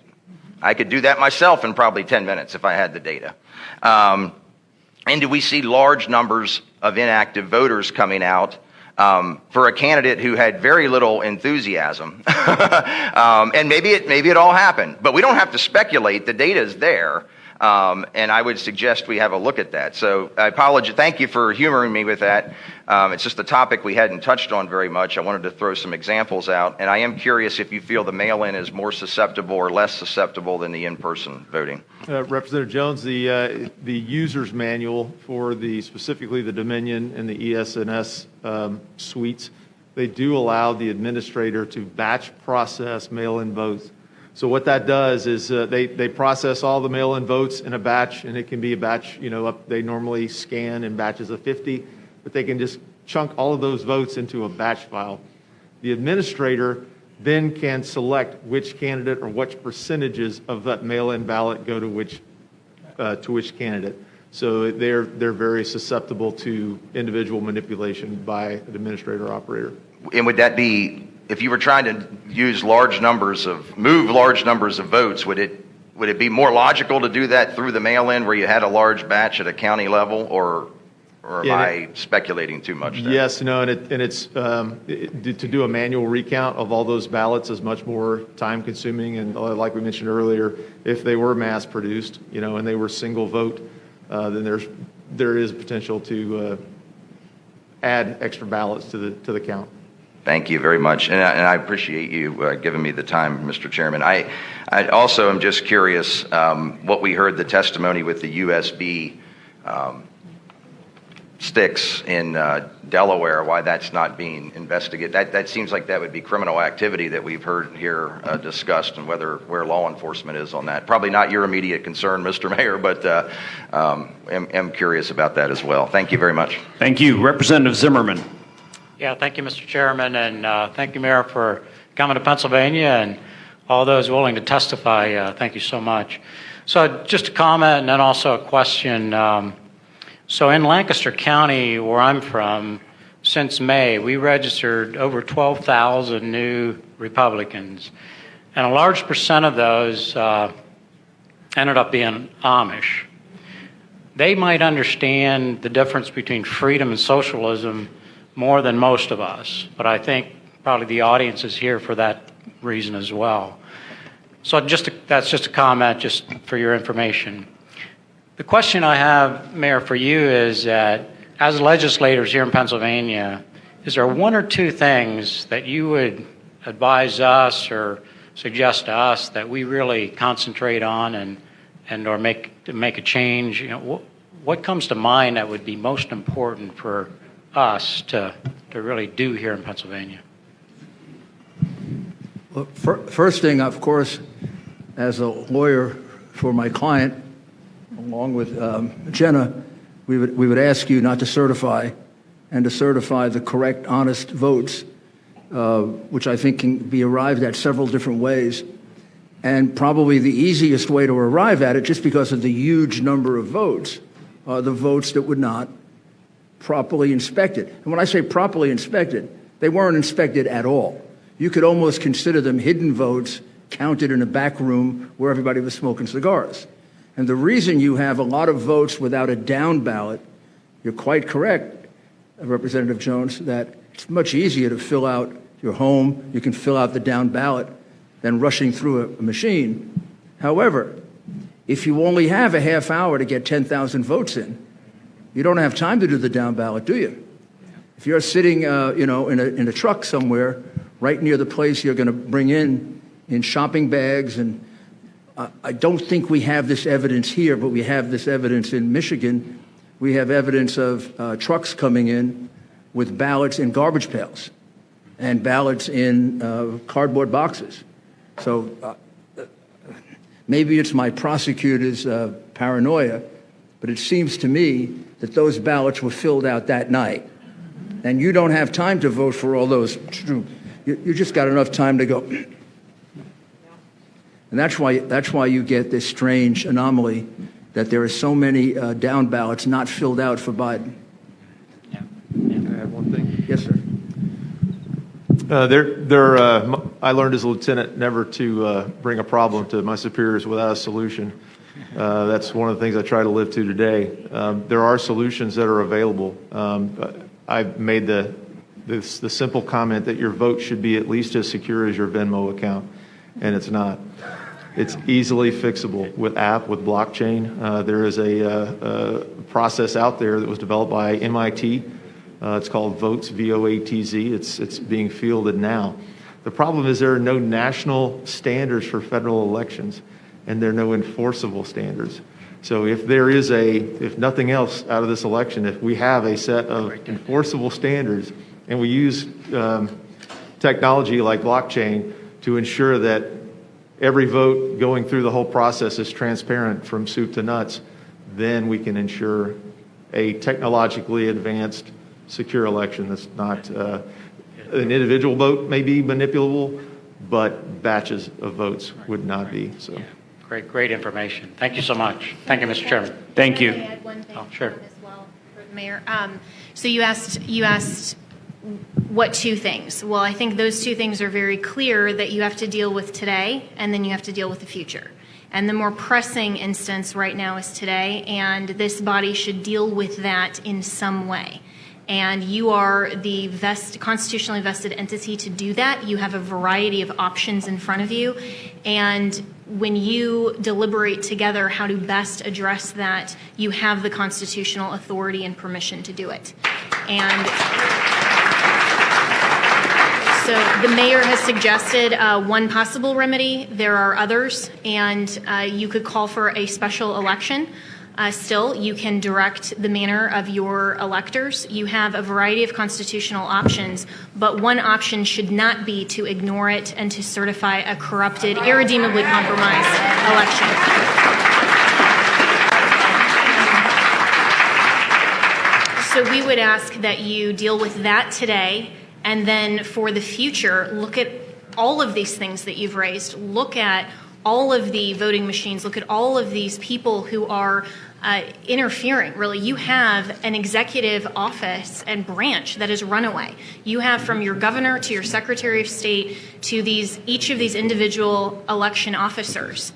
do that myself in probably 10 minutes if I had the data. And do we see large numbers of inactive voters coming out for a candidate who had very little enthusiasm? And maybe it all happened, but we don't have to speculate. The data is there, and I would suggest we have a look at that. So I apologize. Thank you for humoring me with that. It's just a topic we hadn't touched on very much. I wanted to throw some examples out, and I am curious if you feel the mail-in is more susceptible or less susceptible than the in-person voting. Representative Jones, the user's manual for specifically the Dominion and the ES&S suites, they do allow the administrator to batch process mail-in votes. So what that does is they process all the mail-in votes in a batch, and it can be a batch, they normally scan in batches of 50, but they can just chunk all of those votes into a batch file. The administrator then can select which candidate or which percentages of that mail-in ballot go to which candidate. So they're very susceptible to individual manipulation by an administrator operator. And would that be, if you were trying to move large numbers of votes, would it be more logical to do that through the mail-in where you had a large batch at a county level, or am I speculating too much there? Yes, no, and it's to do a manual recount of all those ballots is much more time consuming, and like we mentioned earlier, if they were mass produced, and they were single vote, then there is potential to add extra ballots to the count. Thank you very much, and I appreciate you giving me the time, Mr. Chairman. I also am just curious what we heard the testimony with the USB sticks in Delaware, why that's not being investigated. That seems like that would be criminal activity that we've heard here discussed, and where law enforcement is on that. Probably not your immediate concern, Mr. Mayor, but am curious about that as well. Thank you very much. Thank you. Representative Zimmerman. Yeah, thank you, Mr. Chairman, and thank you, Mayor, for coming to Pennsylvania, and all those willing to testify. Thank you so much. So just a comment and then also a question. So in Lancaster County, where I'm from, since May, we registered over 12,000 new Republicans, and a large percent of those ended up being Amish. They might understand the difference between freedom and socialism more than most of us, but I think probably the audience is here for that reason as well. So that's just a comment, just for your information. The question I have, Mayor, for you is that as legislators here in Pennsylvania, is there one or two things that you would advise us or suggest to us that we really concentrate on and or make a change? What comes to mind that would be most important for us to really do here in Pennsylvania? Well, first thing, of course, as a lawyer for my client, along with Jenna, we would ask you not to certify, and to certify the correct, honest votes, which I think can be arrived at several different ways. And probably the easiest way to arrive at it, just because of the huge number of votes, are the votes that were not properly inspected. And when I say properly inspected, they weren't inspected at all. You could almost consider them hidden votes counted in a back room where everybody was smoking cigars. And the reason you have a lot of votes without a down ballot, you're quite correct, Representative Jones, that it's much easier to fill out your home, you can fill out the down ballot, than rushing through a machine. However, if you only have a half hour to get 10,000 votes in, you don't have time to do the down ballot, do you? If you're sitting, in a truck somewhere, right near the place you're going to bring in shopping bags, and I don't think we have this evidence here, but we have this evidence in Michigan. We have evidence of trucks coming in with ballots in garbage pails and ballots in cardboard boxes. So maybe it's my prosecutor's paranoia, but it seems to me that those ballots were filled out that night. And you don't have time to vote for all those. You just got enough time to go. And that's why you get this strange anomaly that there are so many down ballots not filled out for Biden. Yeah. Can I add one thing? Yes, sir. I learned as a lieutenant never to bring a problem to my superiors without a solution. That's one of the things I try to live to today. There are solutions that are available. I've made the simple comment that your vote should be at least as secure as your Venmo account, and it's not. It's easily fixable with blockchain. There is a process out there that was developed by MIT. It's called Votes, V-O-A-T-Z. It's being fielded now. The problem is there are no national standards for federal elections, and there are no enforceable standards. So if there is if nothing else out of this election, if we have a set of enforceable standards and we use technology like blockchain to ensure that every vote going through the whole process is transparent from soup to nuts, then we can ensure a technologically advanced, secure election that's not an individual vote may be manipulable, but batches of votes would not be. So. Great information. Thank you so much. Thank you, Mr. Chairman. Thank you. Can I add one thing sure. as well for the mayor? So you asked what two things? Well, I think those two things are very clear, that you have to deal with today and then you have to deal with the future. And the more pressing instance right now is today, and this body should deal with that in some way. And you are the constitutionally vested entity to do that. You have a variety of options in front of you. And when you deliberate together how to best address that, you have the constitutional authority and permission to do it. And so the mayor has suggested one possible remedy. There are others, and you could call for a special election. Still, you can direct the manner of your electors. You have a variety of constitutional options, but one option should not be to ignore it and to certify a corrupted, irredeemably compromised election. So we would ask that you deal with that today, and then for the future, look at all of these things that you've raised. Look at all of the voting machines. Look at all of these people who are interfering. Really, you have an executive office and branch that is runaway. You have, from your governor to your secretary of state to each of these individual election officers.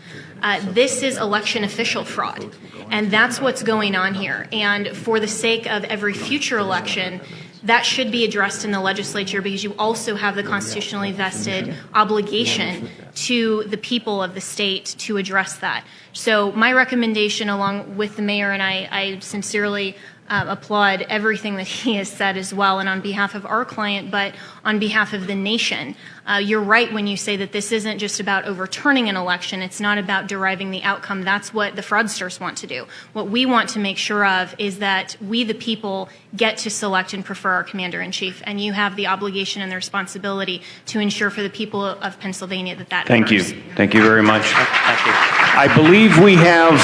This is election official fraud, and that's what's going on here. And for the sake of every future election, that should be addressed in the legislature, because you also have the constitutionally vested obligation to the people of the state to address that. So my recommendation, along with the mayor, and I sincerely applaud everything that he has said as well, and on behalf of our client, but on behalf of the nation. You're right when you say that this isn't just about overturning an election. It's not about deriving the outcome. That's what the fraudsters want to do. What we want to make sure of is that we, the people, get to select and prefer our commander-in-chief, and you have the obligation and the responsibility to ensure for the people of Pennsylvania that Thank occurs. you. Thank you very much. Thank you. I believe we have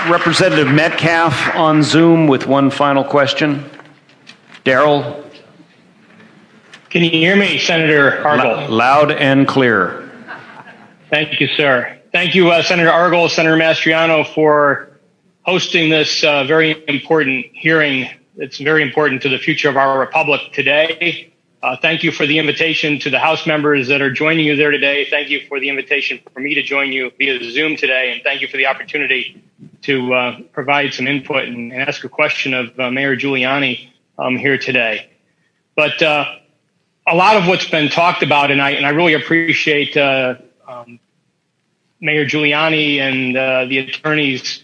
Representative Metcalf on Zoom with one final question. Darrell? Can you hear me, Senator Argel? Loud and clear. Thank you, sir. Thank you, Senator Argel, Senator Mastriano, for hosting this very important hearing. It's very important to the future of our republic today. Thank you for the invitation to the House members that are joining you there today. Thank you for the invitation for me to join you via Zoom today. And thank you for the opportunity to provide some input and ask a question of Mayor Giuliani here today. But a lot of what's been talked about, and I really appreciate Mayor Giuliani and the attorney's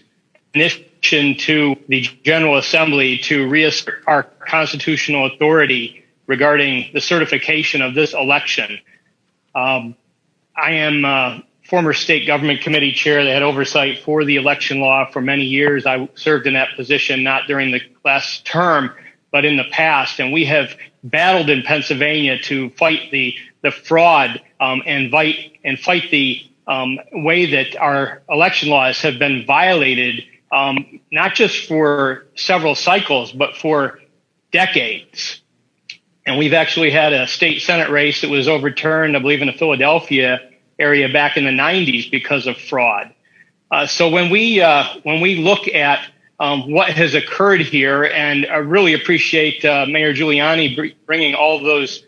initiative to the General Assembly to reassert our constitutional authority regarding the certification of this election. I am former state government committee chair that had oversight for the election law for many years. I served in that position not during the last term, but in the past, and we have battled in Pennsylvania to fight the fraud and fight the way that our election laws have been violated, not just for several cycles, but for decades. And we've actually had a state Senate race that was overturned, I believe, in the Philadelphia area back in the 90s because of fraud. So when we look at what has occurred here, and I really appreciate Mayor Giuliani bringing all of those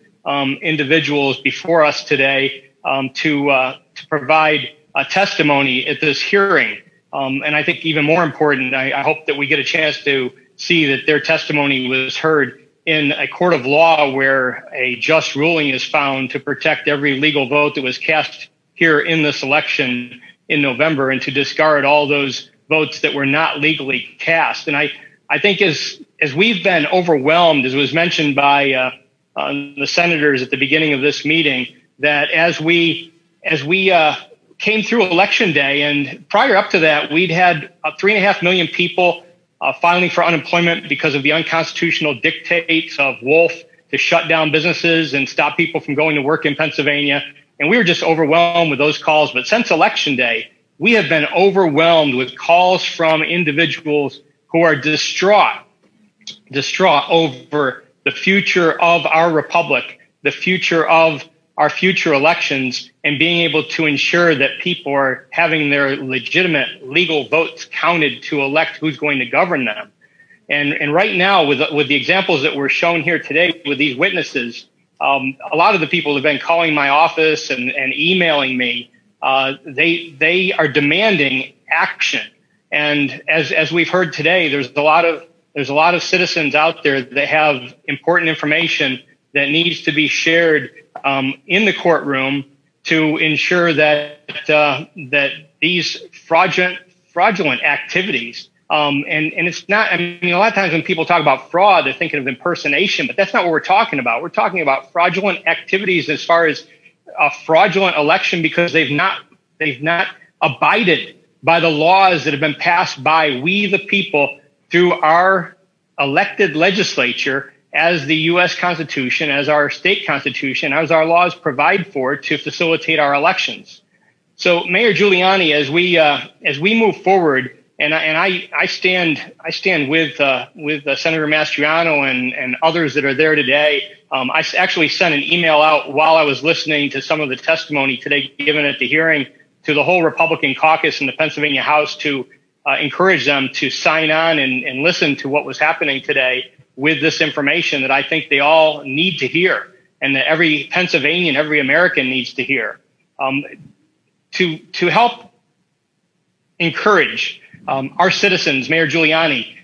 individuals before us today to provide a testimony at this hearing. And I think even more important, I hope that we get a chance to see that their testimony was heard in a court of law where a just ruling is found to protect every legal vote that was cast here in this election in November, and to discard all those votes that were not legally cast. And I think as we've been overwhelmed, as was mentioned by the senators at the beginning of this meeting, that as we came through Election Day, and prior up to that, we'd had 3.5 million people filing for unemployment because of the unconstitutional dictates of Wolf to shut down businesses and stop people from going to work in Pennsylvania. And we were just overwhelmed with those calls. But since Election Day, we have been overwhelmed with calls from individuals who are distraught over the future of our republic, the future of our future elections and being able to ensure that people are having their legitimate legal votes counted to elect who's going to govern them. And right now, with the examples that were shown here today with these witnesses, a lot of the people have been calling my office and emailing me. They are demanding action. And as we've heard today, there's a lot of citizens out there that have important information that needs to be shared in the courtroom to ensure that that these fraudulent activities. And it's not, I mean, a lot of times when people talk about fraud, they're thinking of impersonation, but that's not what we're talking about. We're talking about fraudulent activities as far as a fraudulent election because they've not abided by the laws that have been passed by we the people through our elected legislature as the U.S. Constitution, as our state constitution, as our laws provide for to facilitate our elections. So Mayor Giuliani, as we move forward, and I stand with Senator Mastriano and others that are there today. I actually sent an email out while I was listening to some of the testimony today given at the hearing to the whole Republican caucus in the Pennsylvania House to encourage them to sign on and listen to what was happening today with this information that I think they all need to hear and that every Pennsylvanian, every American needs to hear. To help encourage our citizens, Mayor Giuliani,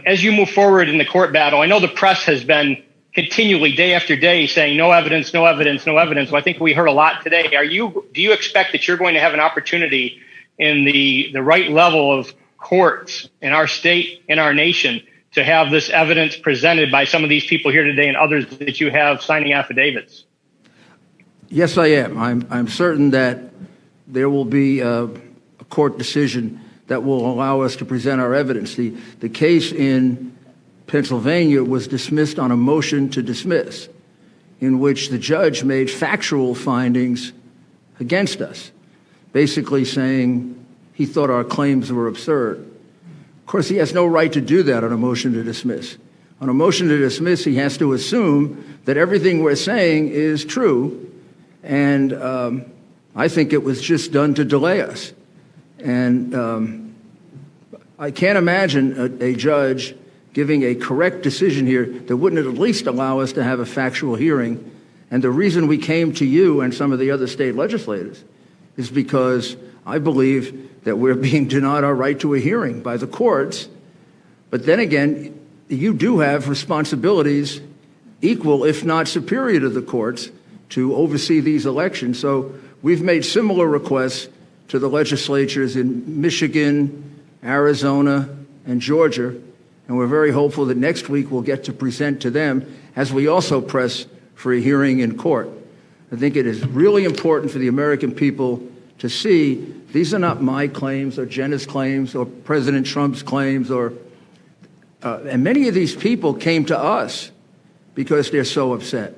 as you move forward in the court battle, I know the press has been continually day after day saying no evidence, no evidence, no evidence. Well, I think we heard a lot today. Do you expect that you're going to have an opportunity in the right level of courts in our state, in our nation, to have this evidence presented by some of these people here today and others that you have signing affidavits? Yes, I am. I'm certain that there will be a court decision that will allow us to present our evidence. The case in Pennsylvania was dismissed on a motion to dismiss, in which the judge made factual findings against us, basically saying he thought our claims were absurd. Of course, he has no right to do that on a motion to dismiss. On a motion to dismiss, he has to assume that everything we're saying is true, and I think it was just done to delay us. And I can't imagine a judge giving a correct decision here that wouldn't at least allow us to have a factual hearing. And the reason we came to you and some of the other state legislators is because I believe that we're being denied our right to a hearing by the courts. But then again, you do have responsibilities equal, if not superior to the courts, to oversee these elections. So we've made similar requests to the legislatures in Michigan, Arizona, and Georgia, and we're very hopeful that next week we'll get to present to them as we also press for a hearing in court. I think it is really important for the American people to see these are not my claims or Jenna's claims or President Trump's claims, and many of these people came to us because they're so upset.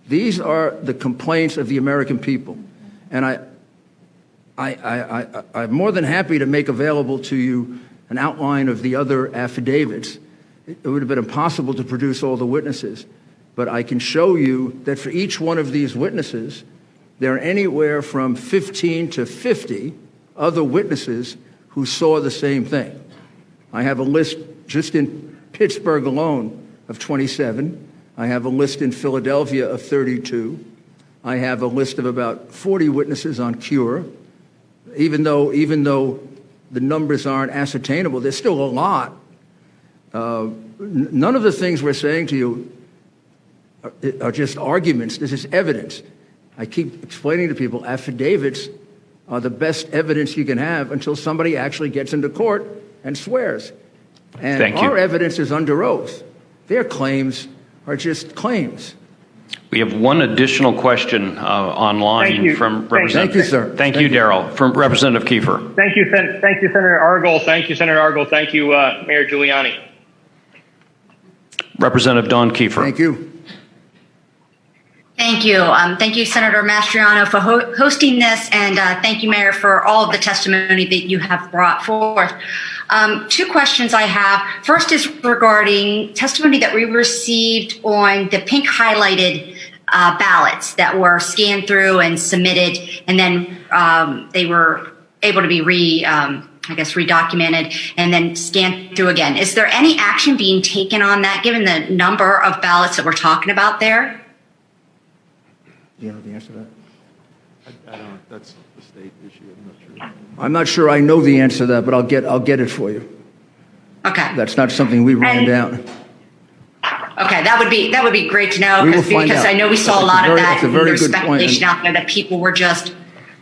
These are the complaints of the American people, and I'm more than happy to make available to you an outline of the other affidavits. It would have been impossible to produce all the witnesses, but I can show you that for each one of these witnesses, there are anywhere from 15 to 50 other witnesses who saw the same thing. I have a list just in Pittsburgh alone of 27. I have a list in Philadelphia of 32. I have a list of about 40 witnesses on cure. Even though the numbers aren't ascertainable, there's still a lot. None of the things we're saying to you are just arguments. This is evidence. I keep explaining to people affidavits are the best evidence you can have until somebody actually gets into court and swears. And our evidence is under oath. Their claims are just claims. We have one additional question online from Representative. Thank you, sir. Thank you, Darrell. From Representative Kiefer. Thank you, Senator Argel. Thank you, Senator Argel. Thank you, Mayor Giuliani. Representative Don Kiefer. Thank you. Thank you. Thank you, Senator Mastriano, for hosting this, and thank you, Mayor, for all of the testimony that you have brought forth. Two questions I have. First is regarding testimony that we received on the pink highlighted ballots that were scanned through and submitted, and then they were able to be redocumented and then scanned through again. Is there any action being taken on that, given the number of ballots that we're talking about there? Do you know the answer to that? I don't. That's the state issue. I'm not sure. I'm not sure I know the answer to that, but I'll get it for you. Okay. That's not something we ran down. Okay, that would be great to know, We will find because out. I know we saw That's a lot of that. that's a And very there's good point. speculation out there that people were just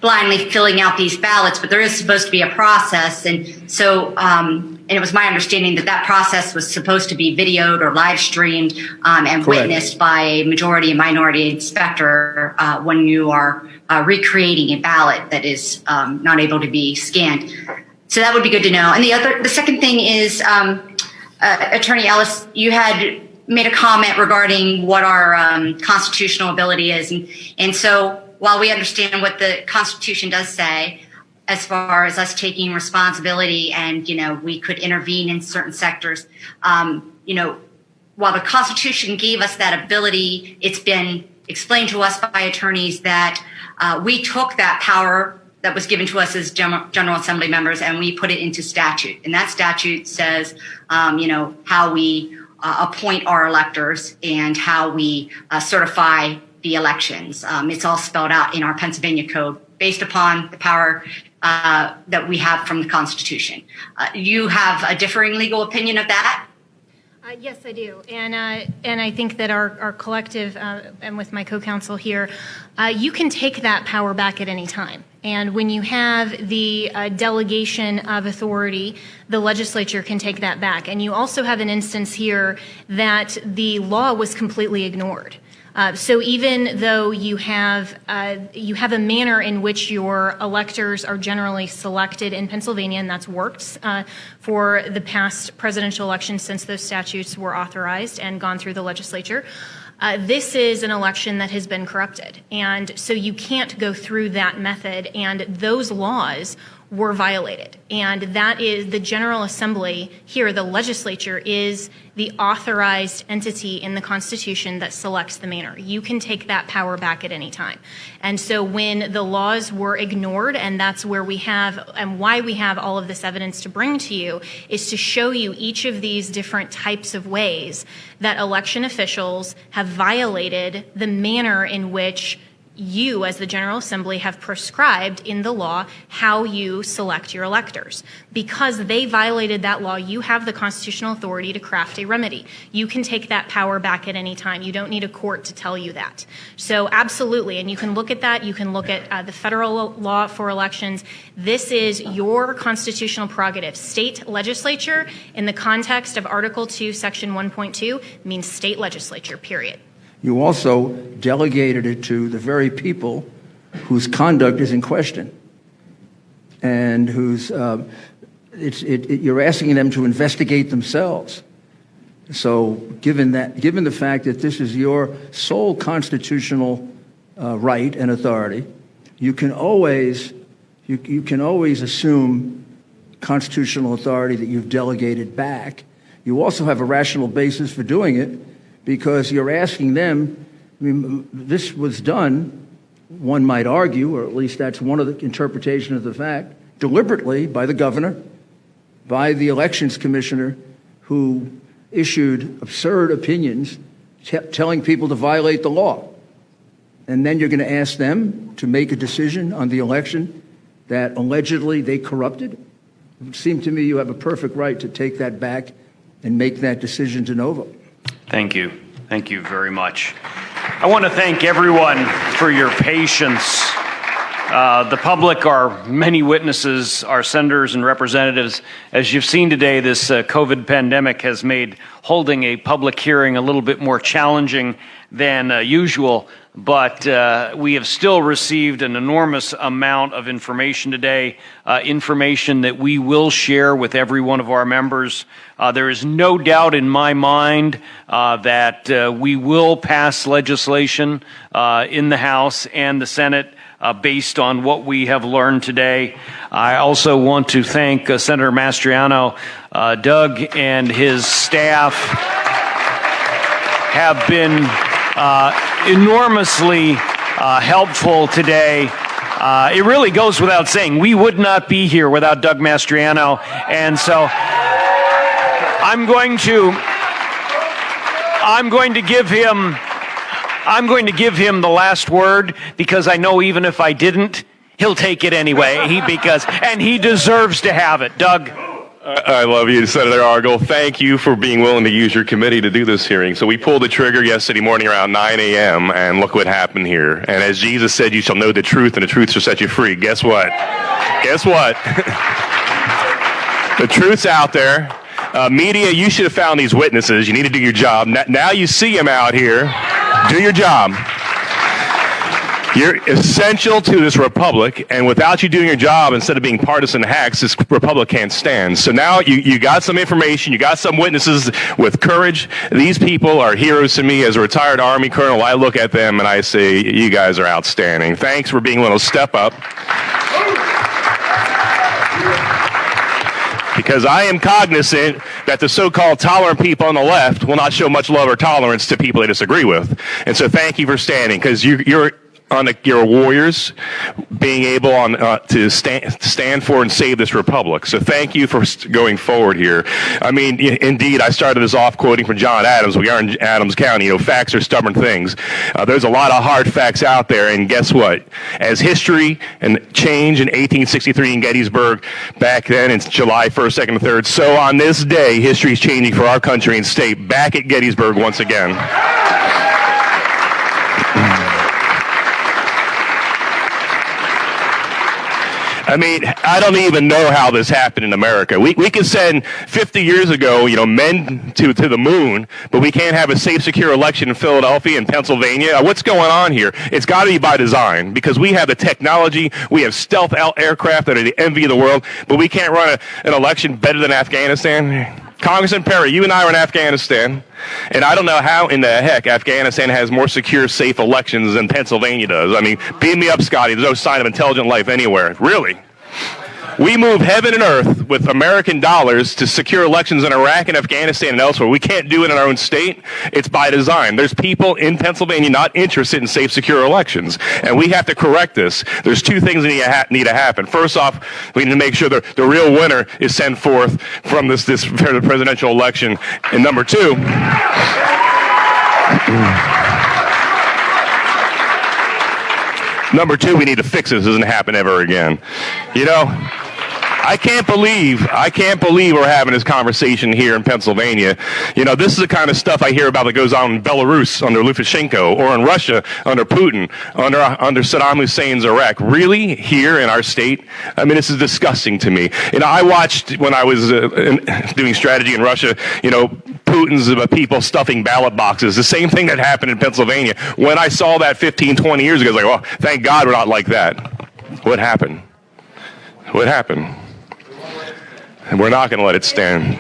blindly filling out these ballots, but there is supposed to be a process, and so and it was my understanding that that process was supposed to be videoed or live streamed and Correct. witnessed by a majority and minority inspector when you are recreating a ballot that is not able to be scanned. So that would be good to know. And the second thing is, Attorney Ellis, you had made a comment regarding what our constitutional ability is, and so while we understand what the Constitution does say, as far as us taking responsibility and, we could intervene in certain sectors, while the Constitution gave us that ability, it's been explained to us by attorneys that we took that power that was given to us as General Assembly members and we put it into statute. And that statute says, how we appoint our electors and how we certify the elections. It's all spelled out in our Pennsylvania Code based upon the power that we have from the Constitution. You have a differing legal opinion of that? Yes, I do. And I think that our collective, and with my co-counsel here, you can take that power back at any time. And when you have the delegation of authority, the legislature can take that back. And you also have an instance here that the law was completely ignored. So even though you have a manner in which your electors are generally selected in Pennsylvania, and that's worked for the past presidential elections since those statutes were authorized and gone through the legislature, this is an election that has been corrupted. And so you can't go through that method, and those laws were violated. And that is the General Assembly here, the legislature, is the authorized entity in the Constitution that selects the manner. You can take that power back at any time. And so when the laws were ignored, and that's where we have, and why we have all of this evidence to bring to you, is to show you each of these different types of ways that election officials have violated the manner in which you, as the General Assembly, have prescribed in the law how you select your electors. Because they violated that law, you have the constitutional authority to craft a remedy. You can take that power back at any time. You don't need a court to tell you that. So absolutely, and you can look at that. You can look at the federal law for elections. This is your constitutional prerogative. State legislature, in the context of Article 2, Section 1.2, means state legislature, period. You also delegated it to the very people whose conduct is in question and whose you're asking them to investigate themselves. So given the fact that this is your sole constitutional right and authority, you can always assume constitutional authority that you've delegated back. You also have a rational basis for doing it, because you're asking them. I mean, this was done, one might argue, or at least that's one of the interpretations of the fact, deliberately by the governor, by the elections commissioner, who issued absurd opinions telling people to violate the law. And then you're going to ask them to make a decision on the election that allegedly they corrupted? It would seem to me you have a perfect right to take that back and make that decision de novo. Thank you. Thank you very much. I want to thank everyone for your patience. The public, our many witnesses, our senators and representatives. As you've seen today, this COVID pandemic has made holding a public hearing a little bit more challenging than usual, but we have still received an enormous amount of information today, information that we will share with every one of our members. There is no doubt in my mind that we will pass legislation in the House and the Senate based on what we have learned today. I also want to thank Senator Mastriano. Doug and his staff have been enormously helpful today. It really goes without saying, we would not be here without Doug Mastriano. And so I'm going to give him the last word, because I know even if I didn't, he'll take it anyway. And he deserves to have it. Doug. I love you, Senator Argel. Thank you for being willing to use your committee to do this hearing. So we pulled the trigger yesterday morning around 9 a.m., and look what happened here. And as Jesus said, you shall know the truth, and the truth shall set you free. Guess what? Guess what? The truth's out there. Media, you should have found these witnesses. You need to do your job. Now you see them out here. Do your job. You're essential to this republic, and without you doing your job, instead of being partisan hacks, this republic can't stand. So now you got some information, you got some witnesses with courage. These people are heroes to me. As a retired Army colonel, I look at them and I say, you guys are outstanding. Thanks for being willing to step up. Because I am cognizant that the so-called tolerant people on the left will not show much love or tolerance to people they disagree with. And so thank you for standing, because you're warriors, being able to stand for and save this republic. So thank you for going forward here. I mean, indeed, I started this off quoting from John Adams. We are in Adams County. Facts are stubborn things. There's a lot of hard facts out there, and guess what? As history and change in 1863 in Gettysburg, back then it's July 1st, 2nd, and 3rd. So on this day, history is changing for our country and state back at Gettysburg once again. I mean, I don't even know how this happened in America. We could send 50 years ago, men to the moon, but we can't have a safe, secure election in Philadelphia and Pennsylvania. What's going on here? It's got to be by design, because we have the technology, we have stealth aircraft that are the envy of the world, but we can't run an election better than Afghanistan. Congressman Perry, you and I were in Afghanistan, and I don't know how in the heck Afghanistan has more secure, safe elections than Pennsylvania does. I mean, beam me up, Scotty. There's no sign of intelligent life anywhere. Really? We move heaven and earth with American dollars to secure elections in Iraq and Afghanistan and elsewhere. We can't do it in our own state. It's by design. There's people in Pennsylvania not interested in safe, secure elections, and we have to correct this. There's two things that need to happen. First off, we need to make sure the real winner is sent forth from this presidential election. And number two, we need to fix this. This doesn't happen ever again. I can't believe we're having this conversation here in Pennsylvania. This is the kind of stuff I hear about that goes on in Belarus under Lukashenko, or in Russia under Putin, under Saddam Hussein's Iraq. Really? Here in our state? I mean, this is disgusting to me. I watched when I was doing strategy in Russia, Putin's people stuffing ballot boxes. The same thing that happened in Pennsylvania. When I saw that 15, 20 years ago, I was like, well, thank God we're not like that. What happened? What happened? And we're not going to let it stand.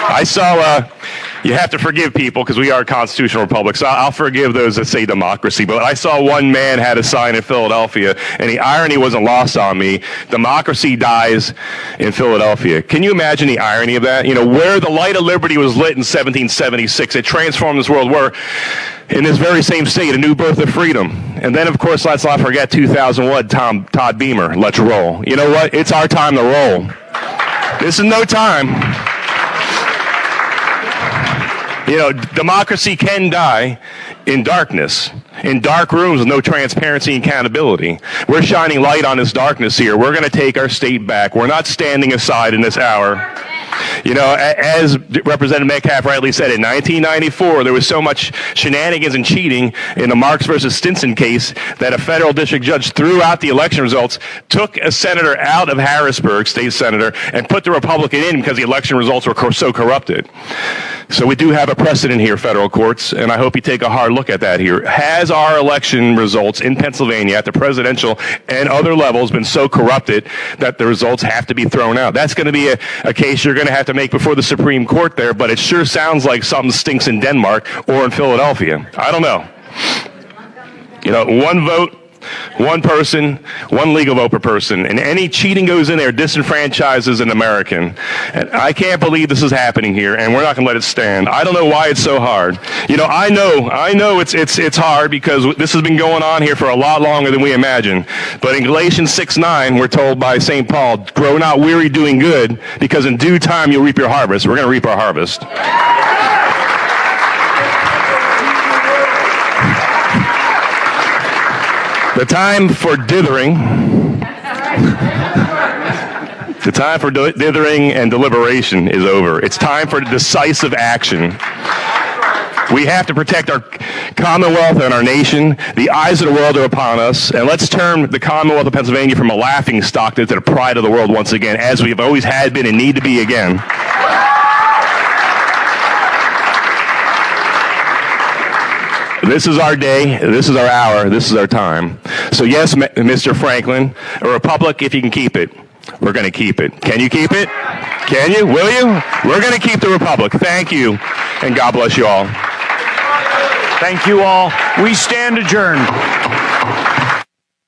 I saw, you have to forgive people because we are a constitutional republic, so I'll forgive those that say democracy. But I saw one man had a sign in Philadelphia, and the irony wasn't lost on me. Democracy dies in Philadelphia. Can you imagine the irony of that? Where the light of liberty was lit in 1776, it transformed this world. Where in this very same state, a new birth of freedom. And then, of course, let's not forget 2001, Todd Beamer. Let's roll. You know what? It's our time to roll. This is no time. Democracy can die in darkness, in dark rooms with no transparency and accountability. We're shining light on this darkness here. We're going to take our state back. We're not standing aside in this hour. As Representative Metcalf rightly said, in 1994, there was so much shenanigans and cheating in the Marks versus Stinson case that a federal district judge threw out the election results, took a senator out of Harrisburg, state senator, and put the Republican in because the election results were so corrupted. So we do have a precedent here, federal courts, and I hope you take a hard look at that here. Has our election results in Pennsylvania at the presidential and other levels been so corrupted that the results have to be thrown out? That's going to be a case you're going to have to make before the Supreme Court there, but it sure sounds like something stinks in Denmark or in Philadelphia. I don't know. One vote one person, one legal vote per person. And any cheating goes in there disenfranchises an American. And I can't believe this is happening here, and we're not going to let it stand. I don't know why it's so hard. You know, I know it's hard because this has been going on here for a lot longer than we imagine. But in Galatians 6:9, we're told by St. Paul, grow not weary doing good, because in due time you'll reap your harvest. We're going to reap our harvest. The time for dithering, and deliberation is over. It's time for decisive action. We have to protect our Commonwealth and our nation. The eyes of the world are upon us, and let's turn the Commonwealth of Pennsylvania from a laughing stock to the pride of the world once again, as we have always had been and need to be again. This is our day, this is our hour, this is our time. So yes, Mr. Franklin, a republic, if you can keep it, we're going to keep it. Can you keep it? Can you? Will you? We're going to keep the republic. Thank you, and God bless you all. Thank you all. We stand adjourned.